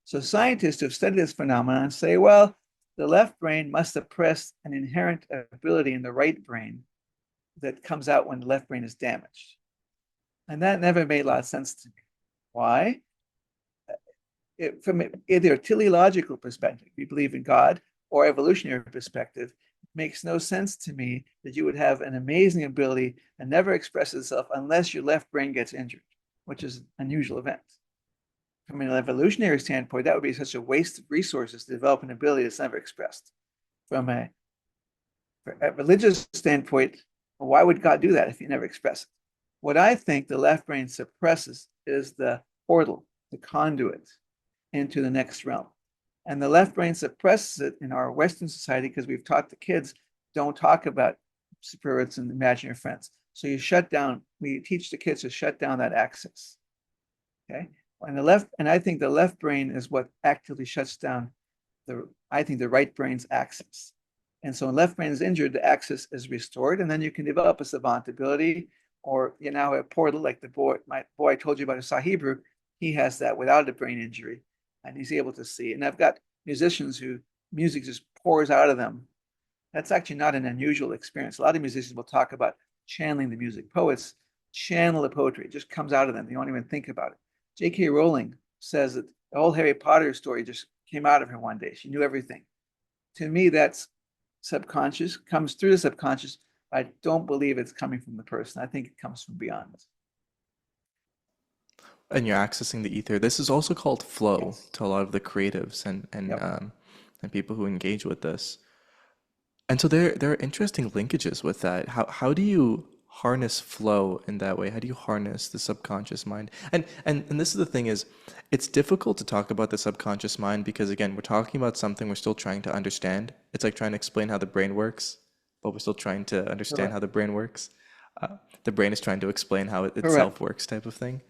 So scientists who have studied this phenomenon say, well, the left brain must suppress an inherent ability in the right brain that comes out when the left brain is damaged. And that never made a lot of sense to me. Why? From either a teleological perspective, we believe in God, or evolutionary perspective, it makes no sense to me that you would have an amazing ability and never express itself unless your left brain gets injured, which is an unusual event. from an evolutionary standpoint, that would be such a waste of resources to develop an ability that's never expressed. From a religious standpoint, why would God do that if he never expressed it? What I think the left brain suppresses is the portal, the conduit into the next realm. And the left brain suppresses it in our Western society because we've taught the kids don't talk about spirits and imaginary friends. So you shut down, we teach the kids to shut down that access. Okay. And the left, and I think the left brain is what actively shuts down I think the right brain's access. And so when left brain is injured, the access is restored, and then you can develop a savant ability, or you now have a portal like my boy I told you about, a Hebrew. He has that without a brain injury, and he's able to see. And I've got musicians who music just pours out of them. That's actually not an unusual experience. A lot of musicians will talk about channeling the music. Poets channel the poetry. It just comes out of them. They don't even think about it. J.K. Rowling says that the whole Harry Potter story just came out of her one day. She knew everything. To me, that's subconscious, comes through the subconscious. I don't believe it's coming from the person. I think it comes from beyond. And you're accessing the ether. This is also called flow Yes. to a lot of the creatives Yep. and people who engage with this. And so there are interesting linkages with that. How do you harness flow in that way? How do you harness the subconscious mind? And this is the thing is, it's difficult to talk about the subconscious mind because again, we're talking about something we're still trying to understand. It's like trying to explain how the brain works, but we're still trying to understand Correct. how the brain works. The brain is trying to explain how it Correct. itself works, type of thing.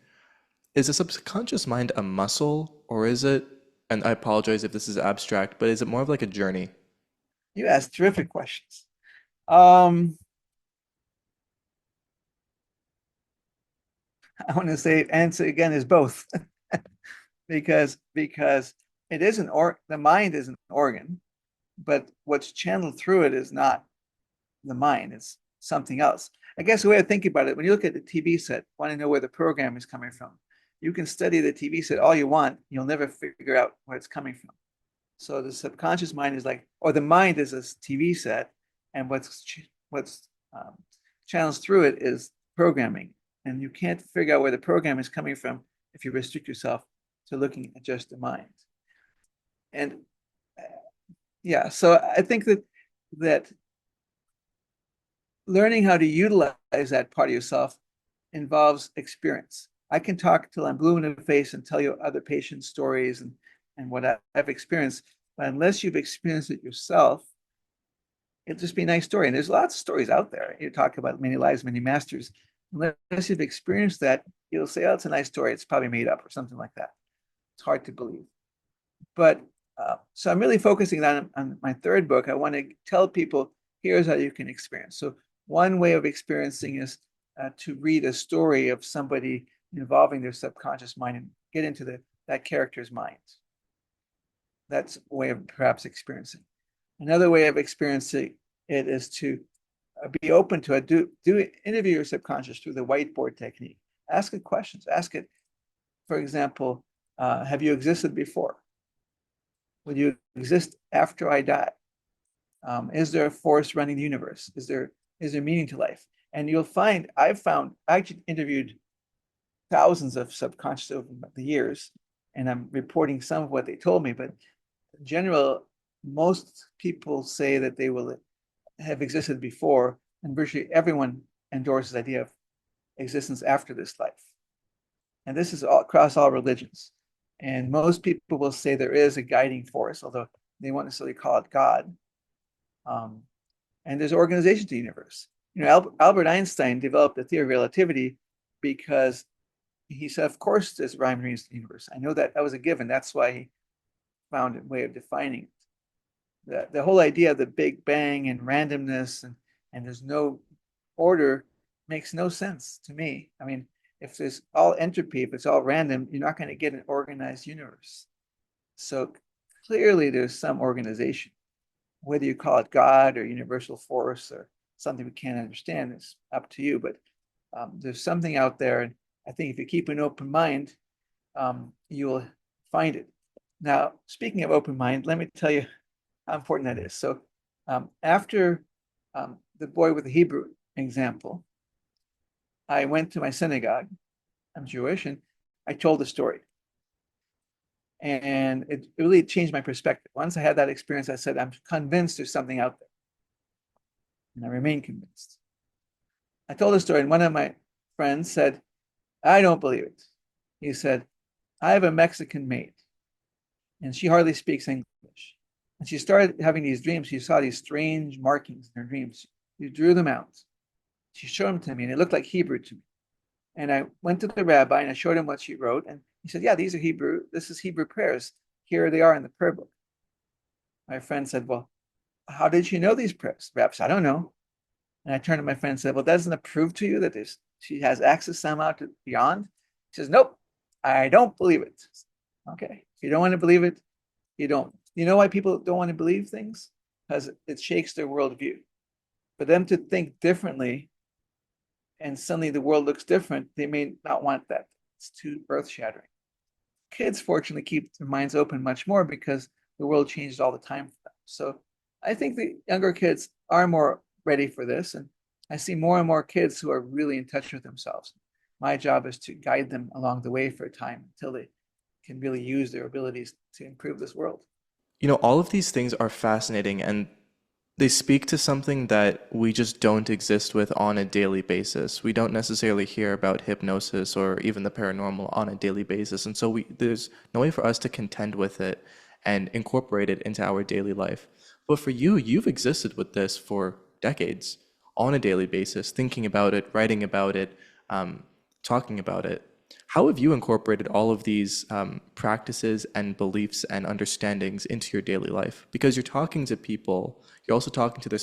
Is the subconscious mind a muscle, or is it, and I apologize if this is abstract, but is it more of like a journey? You asked terrific questions. Um, I want to say answer again is both because it is the mind is an organ, but what's channeled through it is not the mind, it's something else. I guess the way I think about it, when you look at the TV set, want to know where the program is coming from. You can study the TV set all you want, you'll never figure out where it's coming from. So the subconscious mind is like, or the mind is a TV set, and what's channels through it is programming, and you can't figure out where the program is coming from if you restrict yourself to looking at just the mind. And yeah, so I think that learning how to utilize that part of yourself involves experience. I can talk till I'm blue in the face and tell you other patients' stories and what I've experienced, but unless you've experienced it yourself, it'll just be a nice story. And there's lots of stories out there. You talk about many lives, many masters. Unless you've experienced that, you'll say, oh, it's a nice story. It's probably made up or something like that. It's hard to believe. But so I'm really focusing on my third book. I want to tell people here's how you can experience. So one way of experiencing is to read a story of somebody involving their subconscious mind and get into that character's mind. That's a way of perhaps experiencing. Another way of experiencing it is to be open to it. Do interview your subconscious through the whiteboard technique. Ask it questions. Ask it, for example, have you existed before? Will you exist after I die? Is there a force running the universe? Is there meaning to life? And you'll find I actually interviewed thousands of subconscious over the years, and I'm reporting some of what they told me. But in general, most people say that they will have existed before, and virtually everyone endorses the idea of existence after this life. And this is all across all religions. And most people will say there is a guiding force, although they won't necessarily call it God. Um, and there's organization to the universe. Albert Einstein developed the theory of relativity because he said, of course, there's rhyme and reason to the universe. I know that was a given. That's why he found a way of defining it. The whole idea of the Big Bang and randomness and there's no order makes no sense to me. I mean, if there's all entropy, if it's all random, you're not going to get an organized universe. So clearly there's some organization. Whether you call it God or universal force or something we can't understand is up to you. But there's something out there. And I think if you keep an open mind, you will find it. Now, speaking of open mind, let me tell you how important that is. So after the boy with the Hebrew example, I went to my synagogue. I'm Jewish, and I told the story. And it really changed my perspective. Once I had that experience, I said, I'm convinced there's something out there. And I remain convinced. I told a story, and one of my friends said, I don't believe it. He said, I have a Mexican maid, and she hardly speaks English. And she started having these dreams. She saw these strange markings in her dreams. She drew them out. She showed them to me, and it looked like Hebrew to me. And I went to the rabbi and I showed him what she wrote. And he said, yeah, these are Hebrew. This is Hebrew prayers. Here they are in the prayer book. My friend said, well, how did she know these prayers? The rabbi said, I don't know. And I turned to my friend and said, well, doesn't it prove to you that she has access somehow to beyond? He says, nope, I don't believe it. Okay. If you don't want to believe it, you don't. You know why people don't want to believe things? Because it shakes their worldview. For them to think differently and suddenly the world looks different, they may not want that. It's too earth shattering. Kids, fortunately, keep their minds open much more because the world changes all the time for them. So I think the younger kids are more ready for this. And I see more and more kids who are really in touch with themselves. My job is to guide them along the way for a time until they can really use their abilities to improve this world. You know, all of these things are fascinating and they speak to something that we just don't exist with on a daily basis. We don't necessarily hear about hypnosis or even the paranormal on a daily basis. And so there's no way for us to contend with it and incorporate it into our daily life. But for you, you've existed with this for decades on a daily basis, thinking about it, writing about it, um, talking about it. How have you incorporated all of these practices and beliefs and understandings into your daily life? Because you're talking to people, you're also talking to their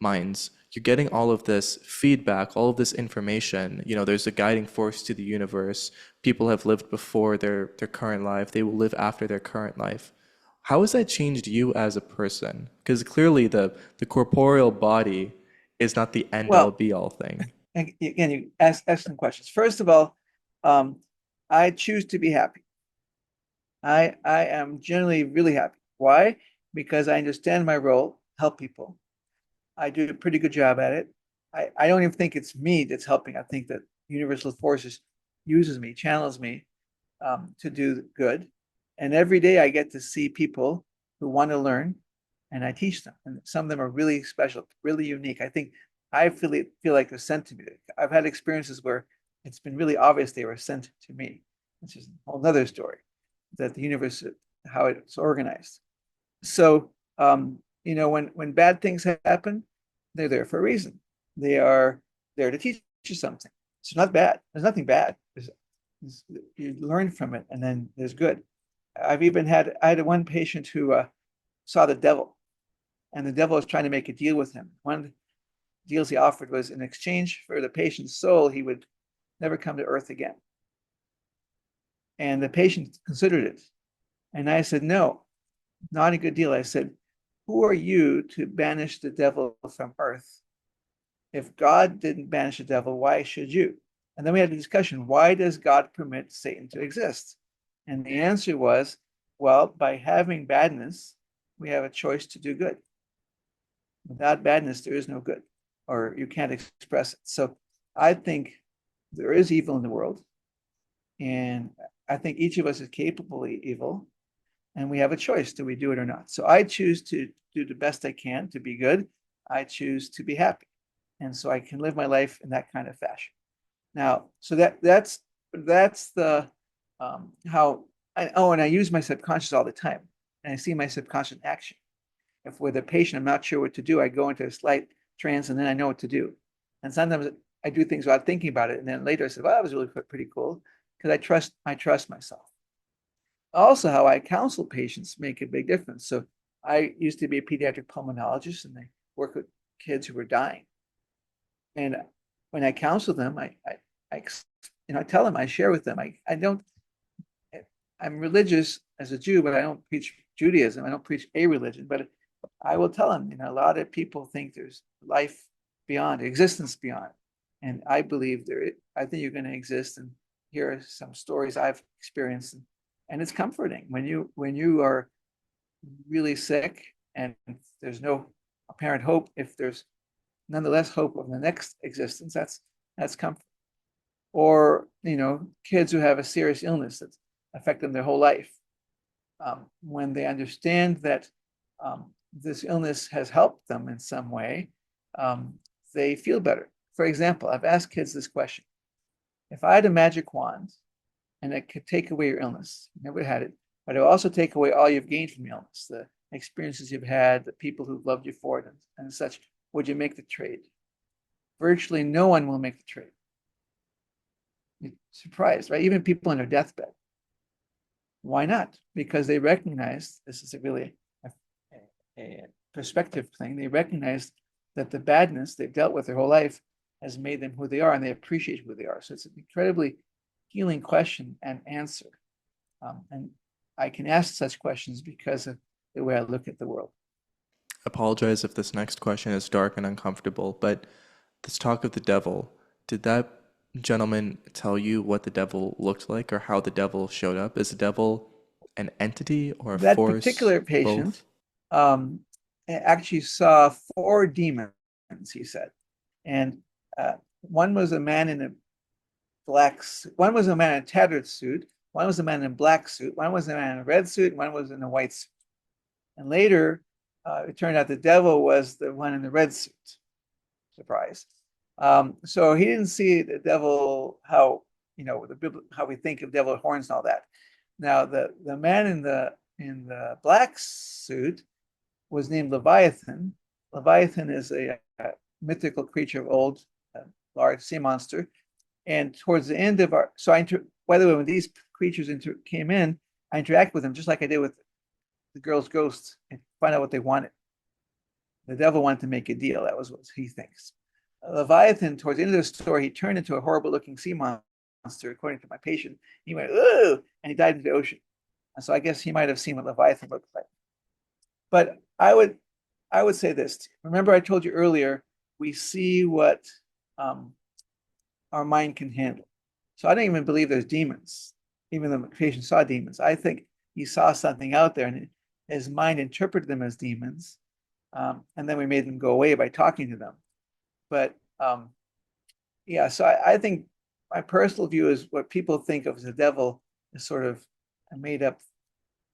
minds. You're getting all of this feedback, all of this information. You know, there's a guiding force to the universe. People have lived before their current life. They will live after their current life. How has that changed you as a person? Because clearly the corporeal body is not the end all Well, be all thing. again, you ask excellent questions. First of all, um, I choose to be happy. I am generally really happy. Why? Because I understand my role, help people. I do a pretty good job at it. I don't even think it's me that's helping. I think that universal forces uses me, channels me to do good. And every day I get to see people who want to learn and I teach them. And some of them are really special, really unique. I think feel like they're sent to me. I've had experiences where it's been really obvious they were sent to me, which is a whole other story, that the universe, how it's organized. So, when bad things happen, they're there for a reason. They are there to teach you something. It's not bad. There's nothing bad. You learn from it, and then there's good. I had one patient who saw the devil, and the devil was trying to make a deal with him. One of the deals he offered was in exchange for the patient's soul, he would never come to earth again. And the patient considered it. And I said, no, not a good deal. I said, who are you to banish the devil from earth? If God didn't banish the devil, why should you? And then we had a discussion. Why does God permit Satan to exist? And the answer was, well, by having badness, we have a choice to do good. Without badness, there is no good, or you can't express it. So I think there is evil in the world. And I think each of us is capably evil. And we have a choice. Do we do it or not? So I choose to do the best I can to be good. I choose to be happy. And so I can live my life in that kind of fashion. Now, so that's the how and I use my subconscious all the time. And I see my subconscious in action. If with a patient I'm not sure what to do, I go into a slight trance and then I know what to do. And sometimes I do things without thinking about it. And then later I said, well, that was really pretty cool because I trust myself. Also, how I counsel patients make a big difference. So I used to be a pediatric pulmonologist and I work with kids who were dying. And when I counsel them, I I tell them, I share with them. I don't, I'm religious as a Jew, but I don't preach Judaism. I don't preach a religion, but I will tell them, a lot of people think there's life beyond, existence beyond. And I believe I think you're going to exist. And here are some stories I've experienced. And it's comforting when you are really sick and there's no apparent hope. If there's nonetheless hope of the next existence, that's comfort. Or kids who have a serious illness. affect them their whole life. When they understand that this illness has helped them in some way, um, they feel better. For example, I've asked kids this question. If I had a magic wand and it could take away your illness, you never had it, but it will also take away all you've gained from the illness, the experiences you've had, the people who've loved you for it, and such, would you make the trade? Virtually no one will make the trade. You're surprised, right? Even people on their deathbed. Why not? Because they recognize, this is really a perspective thing, they recognize that the badness they've dealt with their whole life has made them who they are, and they appreciate who they are. So it's an incredibly healing question and answer. And I can ask such questions because of the way I look at the world. Apologize if this next question is dark and uncomfortable, but this talk of the devil, did that gentleman tell you what the devil looked like or how the devil showed up? Is the devil an entity or a That force? particular patient Both? um, actually saw four demons, he said. And one was a man in a one was a man in a tattered suit, one was a man in a black suit, one was a man in a red suit, and one was in a white suit. And later, it turned out the devil was the one in the red suit. Surprise. So he didn't see the devil how how we think of devil horns and all that. Now the man in the black suit was named Leviathan. Leviathan is a mythical creature of old, a large sea monster. And towards the end of our, so I by the way, when these creatures came in, I interact with them just like I did with the girl's ghost and find out what they wanted. The devil wanted to make a deal. That was what he thinks. Leviathan, towards the end of the story, he turned into a horrible looking sea monster, according to my patient. He went, ooh, and he died in the ocean. And so I guess he might have seen what Leviathan looked like. But I would say this. Remember, I told you earlier, we see what our mind can handle. So I don't even believe there's demons, even though the patient saw demons. I think he saw something out there and his mind interpreted them as demons. And then we made them go away by talking to them. But yeah, so I think my personal view is what people think of as the devil is sort of a made up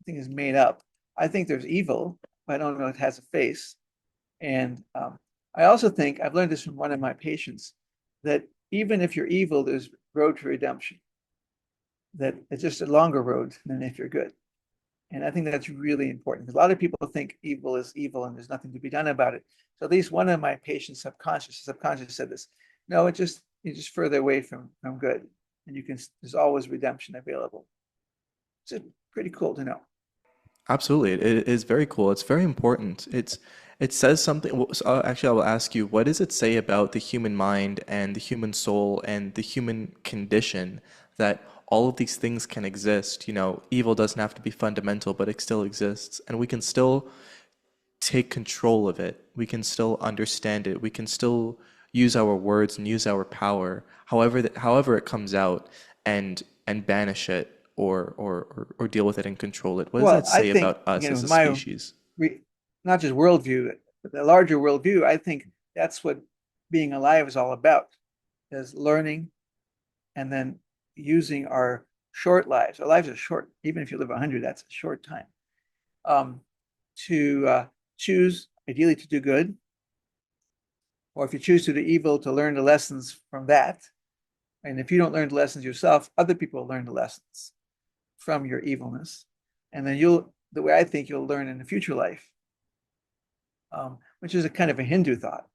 thing is made up. I think there's evil, but I don't know it has a face. And I also think I've learned this from one of my patients that even if you're evil, there's road to redemption. That it's just a longer road than if you're good. And I think that's really important because a lot of people think evil is evil and there's nothing to be done about it. So at least one of my patients, subconscious said this. No, you're just further away from good. And there's always redemption available. It's pretty cool to know. Absolutely. It is very cool. It's very important. It says something. So actually, I will ask you, what does it say about the human mind and the human soul and the human condition that all of these things can exist? You know, evil doesn't have to be fundamental, but it still exists, and we can still take control of it. We can still understand it. We can still use our words and use our power, however it comes out, and banish it or deal with it and control it. What does Well, that I say think, about us again, as with a my species? not just worldview, but the larger worldview, I think that's what being alive is all about, is learning and then using our short lives. Our lives are short. Even if you live 100, that's a short time. Um, to choose, ideally, to do good, or if you choose to do evil, to learn the lessons from that. And if you don't learn the lessons yourself, other people will learn the lessons from your evilness. And then the way I think you'll learn in the future life, which is a kind of a Hindu thought.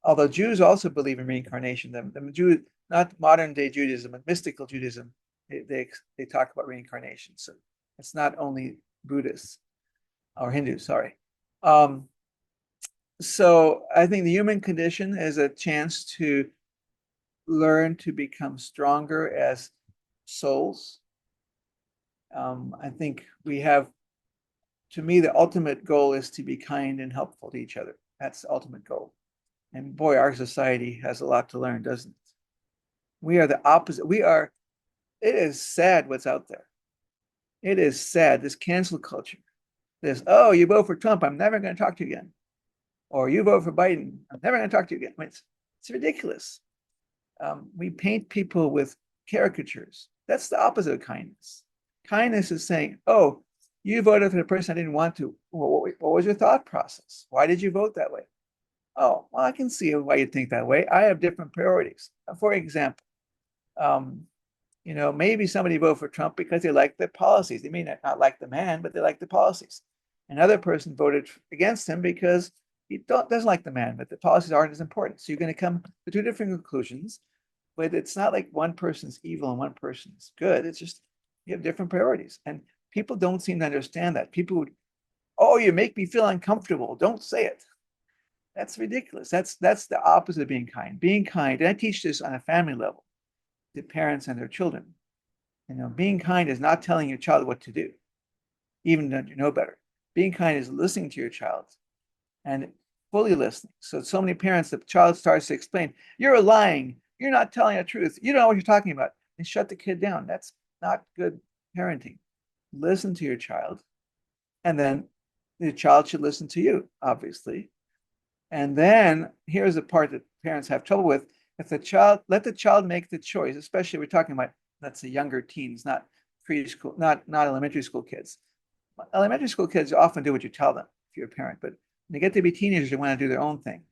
Although Jews also believe in reincarnation, the Jew, not modern day Judaism, but mystical Judaism, they talk about reincarnation. So it's not only Buddhists or Hindus, sorry. So I think the human condition is a chance to learn to become stronger as souls. I think we have, to me, the ultimate goal is to be kind and helpful to each other. That's the ultimate goal. And boy, our society has a lot to learn, doesn't it? We are the opposite. It is sad what's out there. It is sad, this cancel culture. This, oh, you vote for Trump, I'm never going to talk to you again. Or you vote for Biden, I'm never going to talk to you again. It's ridiculous. We paint people with caricatures. That's the opposite of kindness. Kindness is saying, oh, you voted for the person I didn't want to. What was your thought process? Why did you vote that way? Oh, well, I can see why you think that way. I have different priorities. For example, um, maybe somebody voted for Trump because they like the policies. They may not like the man, but they like the policies. Another person voted against him because he doesn't like the man, but the policies aren't as important. So you're going to come to two different conclusions, but it's not like one person's evil and one person's good. It's just you have different priorities. And people don't seem to understand that. People would, oh, you make me feel uncomfortable. Don't say it. That's ridiculous. That's the opposite of being kind. Being kind, and I teach this on a family level to parents and their children. Being kind is not telling your child what to do, even though you know better. Being kind is listening to your child and fully listening. So many parents, the child starts to explain, you're lying, you're not telling the truth, you don't know what you're talking about, and shut the kid down. That's not good parenting. Listen to your child, and then the child should listen to you, obviously. And then here's the part that parents have trouble with. If the child, let the child make the choice, especially we're talking about, let's say, younger teens, not preschool, not elementary school kids. Elementary school kids often do what you tell them if you're a parent, but when they get to be teenagers, they want to do their own thing.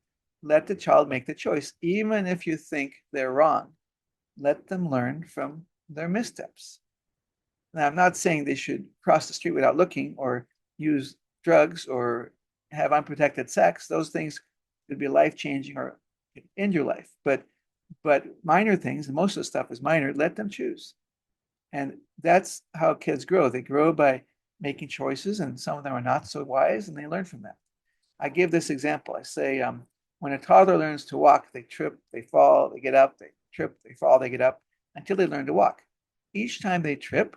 Let the child make the choice, even if you think they're wrong. Let them learn from their missteps. Now, I'm not saying they should cross the street without looking or use drugs or have unprotected sex. Those things could be life changing or end your life. But minor things, and most of the stuff is minor, let them choose. And that's how kids grow. They grow by making choices, and some of them are not so wise, and they learn from that. I give this example. I say, when a toddler learns to walk, they trip, they fall, they get up, they trip, they fall, they get up, until they learn to walk. Each time they trip,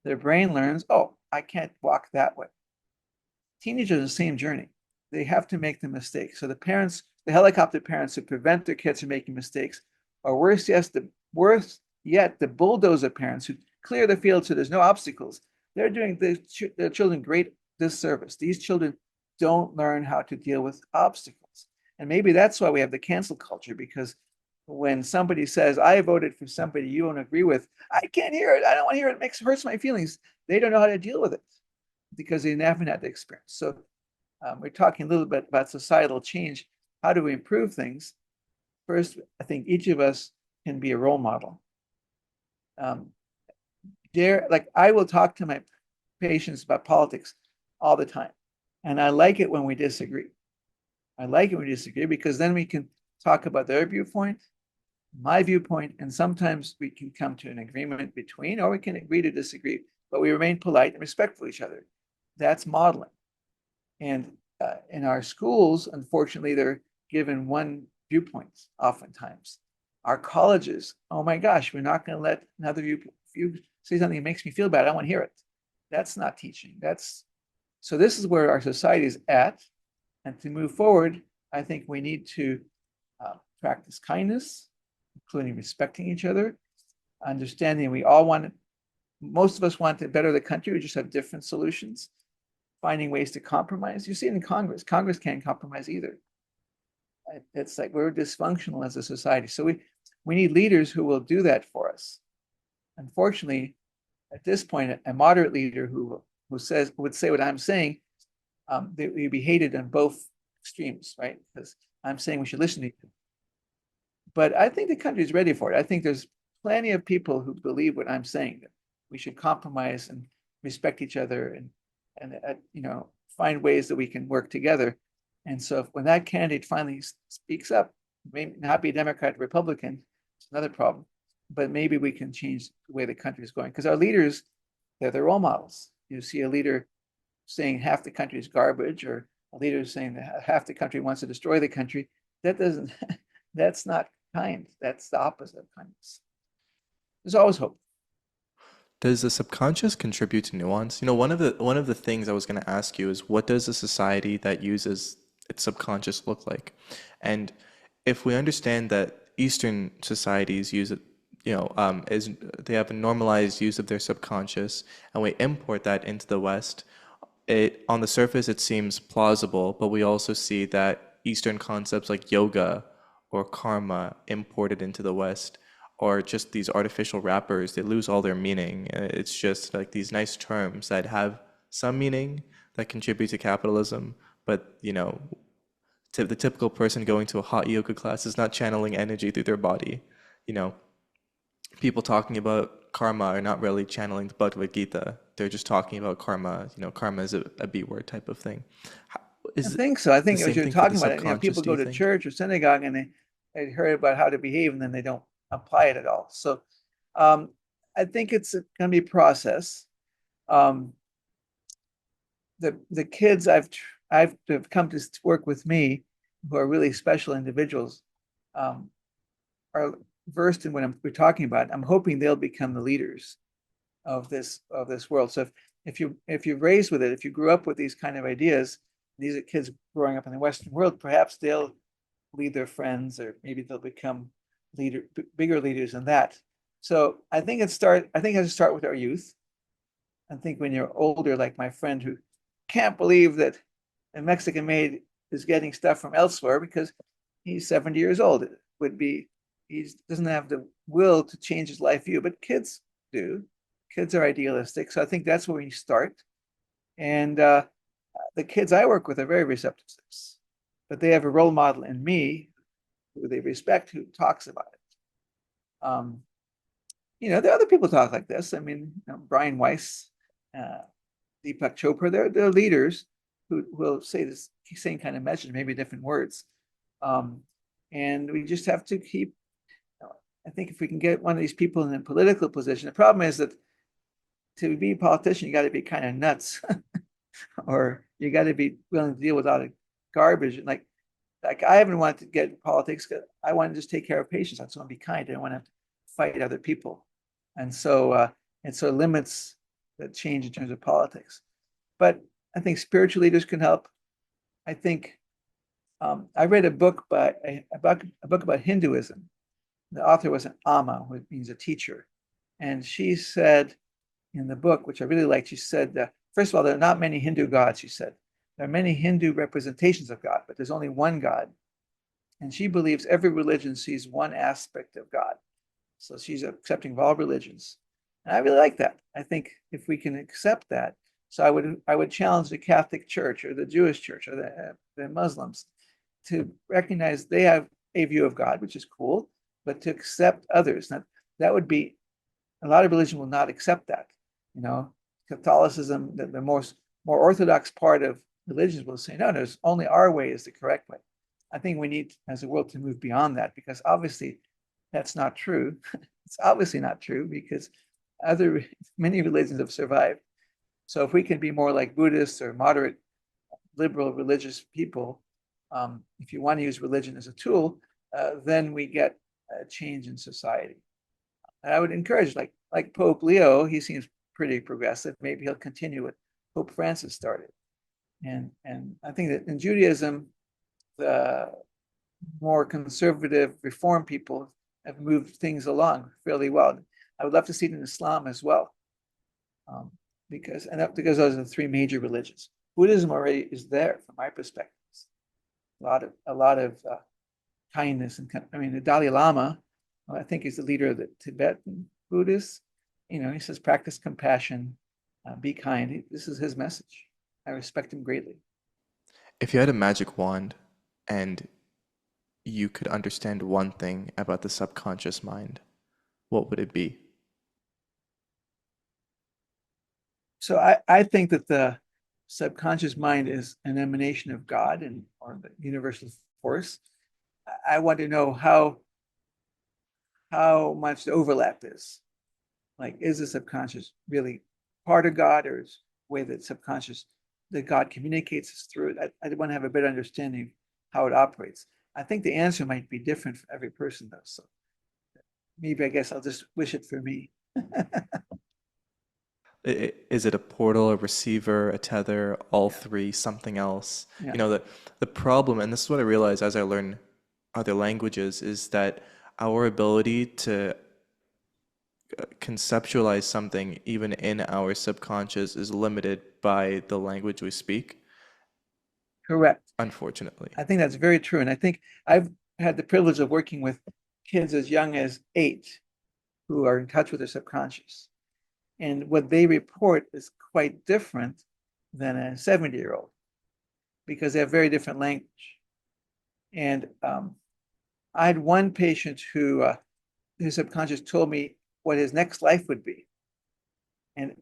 their brain learns, oh, I can't walk that way. Teenagers are the same journey. They have to make the mistake. So the parents, the helicopter parents who prevent their kids from making mistakes, or worse yet, the bulldozer parents who clear the field so there's no obstacles, they're doing their children great disservice. These children don't learn how to deal with obstacles. And maybe that's why we have the cancel culture, because when somebody says, I voted for somebody you don't agree with, I can't hear it. I don't want to hear it. It hurts my feelings. They don't know how to deal with it because they haven't had the experience. So we're talking a little bit about societal change. How do we improve things? First, I think each of us can be a role model. Um, like I will talk to my patients about politics all the time. And I like it when we disagree. I like it when we disagree because then we can talk about their viewpoint, my viewpoint, and sometimes we can come to an agreement between, or we can agree to disagree, but we remain polite and respectful of each other. That's modeling. And in our schools, unfortunately, they're given one viewpoint oftentimes. Our colleges, oh my gosh, we're not going to let another viewpoint. If you say something that makes me feel bad, I want to hear it. That's not teaching. So this is where our society is at. And to move forward, I think we need to practice kindness, including respecting each other, understanding we all want, most of us want to better the country, we just have different solutions, finding ways to compromise. You see it in Congress. Congress can't compromise either. It's like we're dysfunctional as a society. So we need leaders who will do that for us. Unfortunately, at this point, a moderate leader who would say what I'm saying, they would be hated on both extremes, right? Because I'm saying we should listen to you. But I think the country is ready for it. I think there's plenty of people who believe what I'm saying, that we should compromise and respect each other and find ways that we can work together. And so when that candidate finally speaks up, maybe not be a Democrat, Republican, it's another problem, but maybe we can change the way the country is going. Because our leaders, they're their role models. You see a leader saying half the country is garbage, or a leader saying that half the country wants to destroy the country. That's not kind. That's the opposite of kindness. There's always hope. Does the subconscious contribute to nuance? One of the things I was going to ask you is what does a society that uses its subconscious look like? And if we understand that Eastern societies use it, is they have a normalized use of their subconscious, and we import that into the West, it on the surface it seems plausible, but we also see that Eastern concepts like yoga or karma imported into the West or just these artificial wrappers, they lose all their meaning. It's just like these nice terms that have some meaning that contribute to capitalism, but the typical person going to a hot yoga class is not channeling energy through their body. You know, people talking about karma are not really channeling the Bhagavad Gita. They're just talking about karma. Karma is a B word type of thing. How- I Is think so. I the think as same you're thing for the talking about it, subconscious, people do go you to think? church or synagogue and they heard about how to behave and then they don't apply it at all. So um, I think it's going to be a process. Um, the kids I've have come to work with me, who are really special individuals, um, are versed in what we're talking about. I'm hoping they'll become the leaders of this world. So if you're raised with it, if you grew up with these kind of ideas, these are kids growing up in the Western world, perhaps they'll lead their friends, or maybe they'll become bigger leaders than that. So I think it has to start with our youth. I think when you're older, like my friend who can't believe that a Mexican maid is getting stuff from elsewhere because he's 70 years old. It would be he doesn't have the will to change his life view, but kids do. Kids are idealistic, so I think that's where we start. And the kids I work with are very receptive to this, but they have a role model in me who they respect, who talks about it. There are other people who talk like this. I mean, Brian Weiss, uh, Deepak Chopra, they're leaders who will say this same kind of message, maybe different words. Um, and we just have to keep, I think if we can get one of these people in a political position, the problem is that to be a politician, you got to be kind of nuts or you got to be willing to deal with all the garbage. And like I haven't wanted to get in politics because I want to just take care of patients. I just want to be kind. I don't want to fight other people. And so it sort of limits the change in terms of politics. But I think spiritual leaders can help. I think I read a book a book about Hinduism. The author was an Amma, which means a teacher, and she said in the book, which I really liked, she said, first of all, there are not many Hindu gods. She said there are many Hindu representations of God, but there's only one God, and she believes every religion sees one aspect of God. So she's accepting of all religions. And I really like that. I think if we can accept that, so I would challenge the Catholic Church or the Jewish Church or the Muslims to recognize they have a view of God, which is cool, but to accept others. Now, that would be a lot of religion will not accept that. You know, Catholicism, the more orthodox part of religions will say, no, there's only our way is the correct way. I think we need as a world to move beyond that because obviously that's not true. It's obviously not true because other many religions have survived. So if we can be more like Buddhists or moderate liberal religious people, if you want to use religion as a tool, then we get a change in society. And I would encourage, like Pope Leo, he seems pretty progressive. Maybe he'll continue what Pope Francis started. And I think that in Judaism, the more conservative reform people have moved things along fairly well. I would love to see it in Islam as well, because those are the three major religions. Buddhism already is there from my perspective. A lot of kindness and I mean the Dalai Lama, I think he's the leader of the Tibetan Buddhists. He says practice compassion, be kind. This is his message. I respect him greatly. If you had a magic wand and you could understand one thing about the subconscious mind, what would it be? So I think that the subconscious mind is an emanation of God and or the universal force. I want to know how much the overlap is. Like, is the subconscious really part of God, or is the way that God communicates us through it? I want to have a better understanding of how it operates. I think the answer might be different for every person, though. So maybe I guess I'll just wish it for me. Is it a portal, a receiver, a tether, all Yeah, three, something else? yeah, The problem, and this is what I realize as I learn other languages, is that our ability to conceptualize something even in our subconscious is limited by the language we speak, correct. unfortunately. I think that's very true. And I think I've had the privilege of working with kids as young as 8. who are in touch with their subconscious. And what they report is quite different than a 70-year-old because they have very different language. And I had one patient who his subconscious told me what his next life would be. And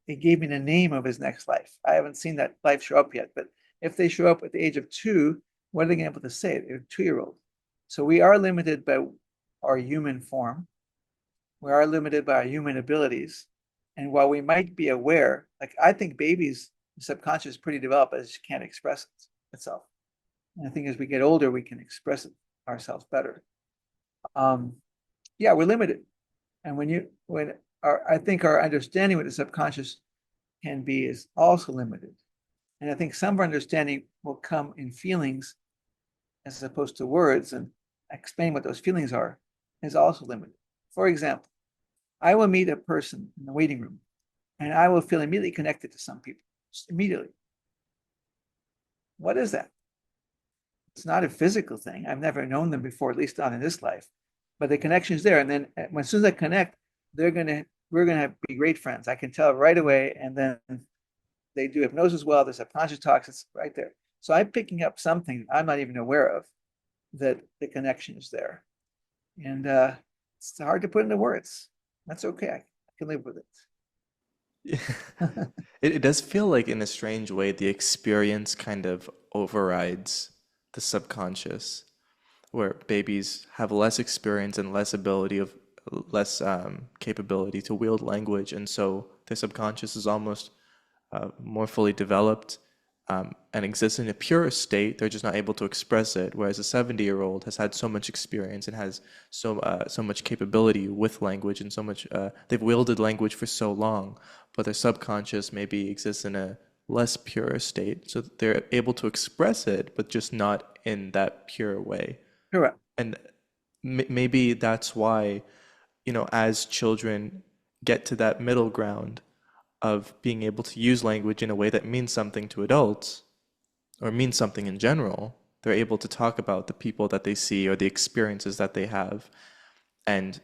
it gave me the name of his next life. I haven't seen that life show up yet, but if they show up at the age of 2, what are they going to be able to say? They're a 2-year-old. So we are limited by our human form. We are limited by our human abilities. And while we might be aware, like I think babies' subconscious is pretty developed, but it just can't express itself. And I think as we get older, we can express it ourselves better. Yeah, we're limited. And I think our understanding what the subconscious can be is also limited. And I think some of our understanding will come in feelings as opposed to words, and explain what those feelings are is also limited. For example, I will meet a person in the waiting room and I will feel immediately connected to some people, just immediately. What is that? It's not a physical thing. I've never known them before, at least not in this life, but the connection is there. And then as soon as I connect, we're going to be great friends. I can tell right away. And then they do hypnosis well, the subconscious talks, it's right there. So I'm picking up something I'm not even aware of, that the connection is there. And it's hard to put into words. That's okay. I can live with It, it. it does feel like, in a strange way, the experience kind of overrides the subconscious, where babies have less experience and less capability to wield language, and so their subconscious is almost more fully developed and exists in a pure state. They're just not able to express it. Whereas a 70-year-old has had so much experience and has so much capability with language and so much they've wielded language for so long, but their subconscious maybe exists in a less pure state, so that they're able to express it, but just not in that pure way. Correct. And maybe that's why, as children get to that middle ground of being able to use language in a way that means something to adults or means something in general, they're able to talk about the people that they see or the experiences that they have. And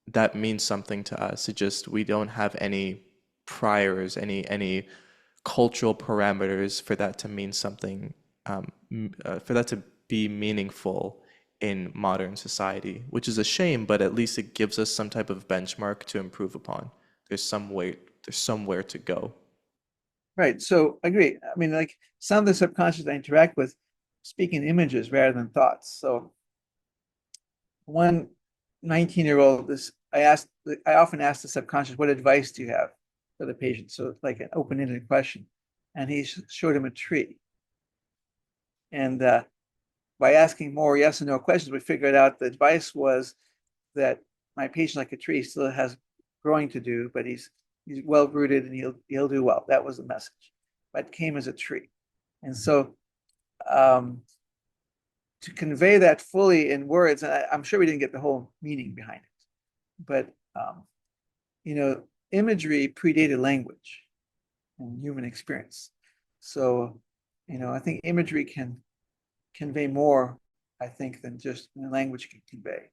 that means something to us. It just, we don't have any priors, any cultural parameters for that to mean something, for that to be meaningful in modern society, which is a shame, but at least it gives us some type of benchmark to improve upon. There's some way, there's somewhere to go. Right. So I agree. I mean, like some of the subconscious I interact with speak in images rather than thoughts. So one 19-year-old, I often ask the subconscious, what advice do you have for the patient? So it's like an open-ended question. And he showed him a tree. And by asking more yes and no questions, we figured out the advice was that my patient, like a tree, still has growing to do, but he's well rooted and he'll do well. That was the message. But came as a tree. And so to convey that fully in words, and I'm sure we didn't get the whole meaning behind it, but imagery predated language and human experience. So, I think imagery can convey more, I think, than just language can convey.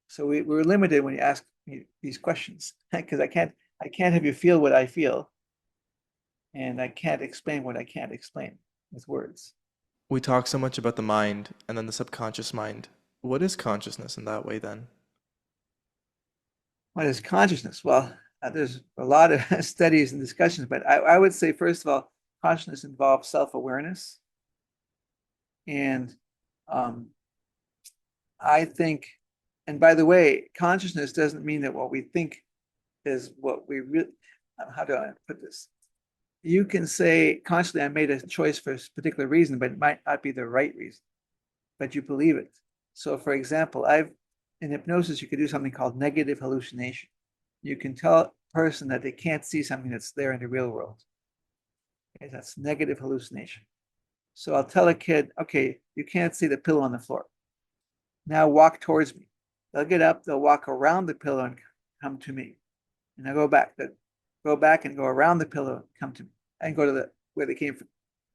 So we're limited when you ask me these questions because I can't have you feel what I feel, and I can't explain what I can't explain with words. We talk so much about the mind and then the subconscious mind. What is consciousness in that way then? What is consciousness? Well, there's a lot of studies and discussions, but I would say, first of all, consciousness involves self-awareness. And um, I think, and by the way, consciousness doesn't mean that what we think is what we really, how do I put this? You can say consciously, I made a choice for a particular reason, but it might not be the right reason, but you believe it. So for example, in hypnosis, you could do something called negative hallucination. You can tell a person that they can't see something that's there in the real world. Okay, that's negative hallucination. So I'll tell a kid, okay, you can't see the pillow on the floor. Now walk towards me. They'll get up, they'll walk around the pillow and come to me. And I go back. Go back and go around the pillow, come to me, and go to where they came from.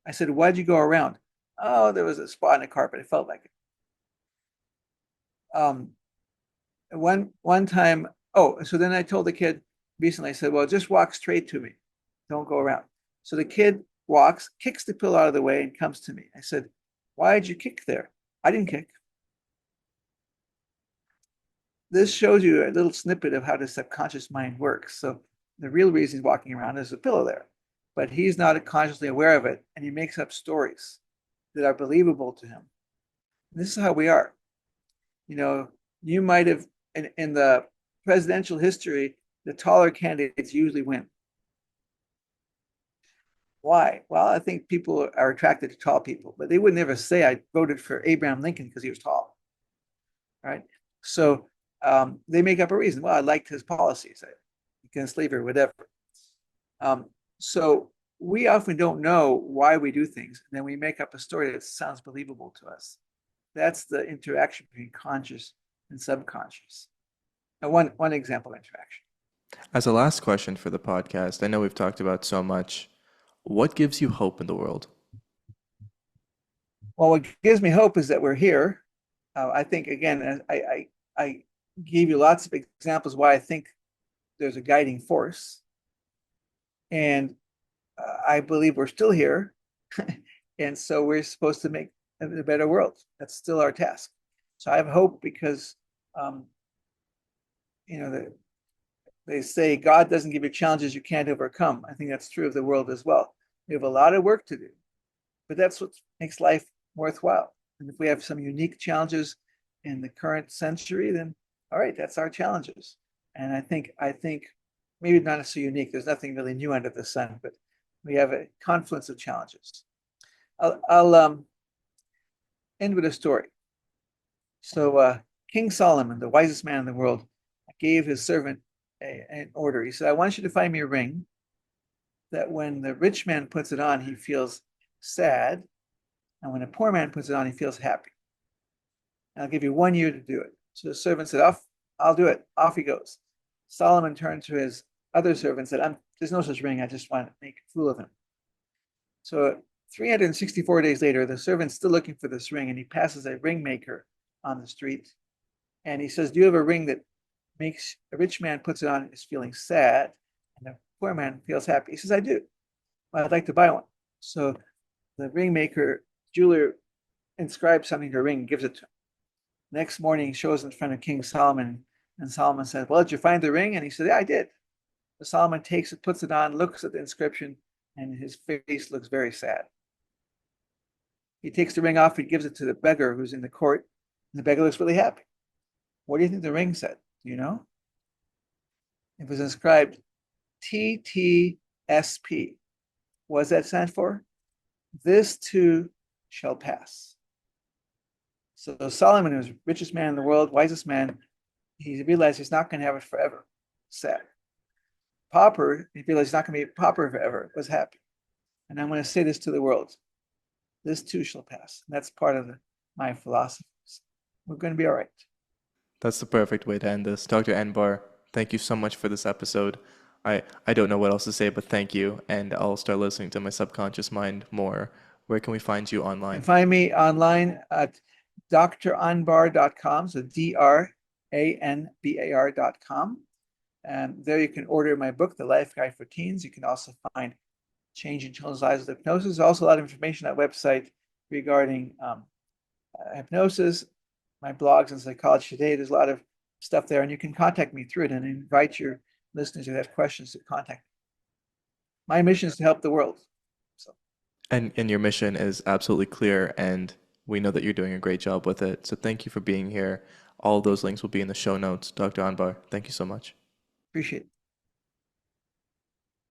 I said, why'd you go around? Oh, there was a spot in the carpet. It felt like it. One time Oh, so then I told the kid recently, I said, well, just walk straight to me. Don't go around. So the kid walks, kicks the pillow out of the way, and comes to me. I said, why did you kick there? I didn't kick. This shows you a little snippet of how the subconscious mind works. So the real reason he's walking around is a pillow there, but he's not consciously aware of it, and he makes up stories that are believable to him. And this is how we are. You know, you might have in the presidential history, the taller candidates usually win. Why? Well, I think people are attracted to tall people, but they would never say I voted for Abraham Lincoln because he was tall, right? So they make up a reason. Well, I liked his policies against slavery, whatever. So we often don't know why we do things, and then we make up a story that sounds believable to us. That's the interaction between conscious and subconscious. And one example of interaction. As a last question for the podcast, I know we've talked about so much. What gives you hope in the world? Well, what gives me hope is that we're here. I think again, I gave you lots of examples why I think there's a guiding force, and I believe we're still here, and so we're supposed to make a better world. That's still our task. So I have hope because, um, you know, they say God doesn't give you challenges you can't overcome. I think that's true of the world as well. We have a lot of work to do, but that's what makes life worthwhile. And if we have some unique challenges in the current century, then all right, that's our challenges. And I think maybe not so unique. There's nothing really new under the sun, but we have a confluence of challenges. I'll end with a story. So King Solomon, the wisest man in the world, gave his servant an order. He said, I want you to find me a ring that when the rich man puts it on, he feels sad. And when a poor man puts it on, he feels happy. And I'll give you 1 year to do it. So the servant said, off, I'll do it. Off he goes. Solomon turned to his other servant and said, there's no such ring. I just want to make a fool of him. So 364 days later, the servant's still looking for this ring, and he passes a ring maker on the street. And he says, do you have a ring that makes a rich man puts it on is feeling sad, and a poor man feels happy? He says, I do. Well, I'd like to buy one. So the ring maker, jeweler, inscribes something to a ring and gives it to him. Next morning, he shows in front of King Solomon, and Solomon says, well, did you find the ring? And he said, yeah, I did. So Solomon takes it, puts it on, looks at the inscription, and his face looks very sad. He takes the ring off, he gives it to the beggar who's in the court, and the beggar looks really happy. What do you think the ring said? Do you know? It was inscribed TTSP. What does that stand for? This too shall pass. So Solomon was the richest man in the world, wisest man. He realized he's not going to have it forever. Sad. Pauper, he realized he's not going to be a pauper forever, was happy. And I'm going to say this to the world. This too shall pass. And that's part of my philosophy. We're going to be all right. That's the perfect way to end this. Dr. Anbar, thank you so much for this episode. I don't know what else to say, but thank you. And I'll start listening to my subconscious mind more. Where can we find you You can online? find me online at dranbar.com. So DRANBAR.com. And there you can order my book, The Life Guide for Teens. You can also find Changing Children's Lives with Hypnosis. There's also a lot of information on that website regarding hypnosis, my blogs and Psychology Today. There's a lot of stuff there, and you can contact me through it and invite your listeners who have questions to contact me. My mission is to help the world. So And your mission is absolutely clear, and we know that you're doing a great job with it. So thank you for being here. All those links will be in the show notes. Dr. Anbar, thank you so much. appreciate it.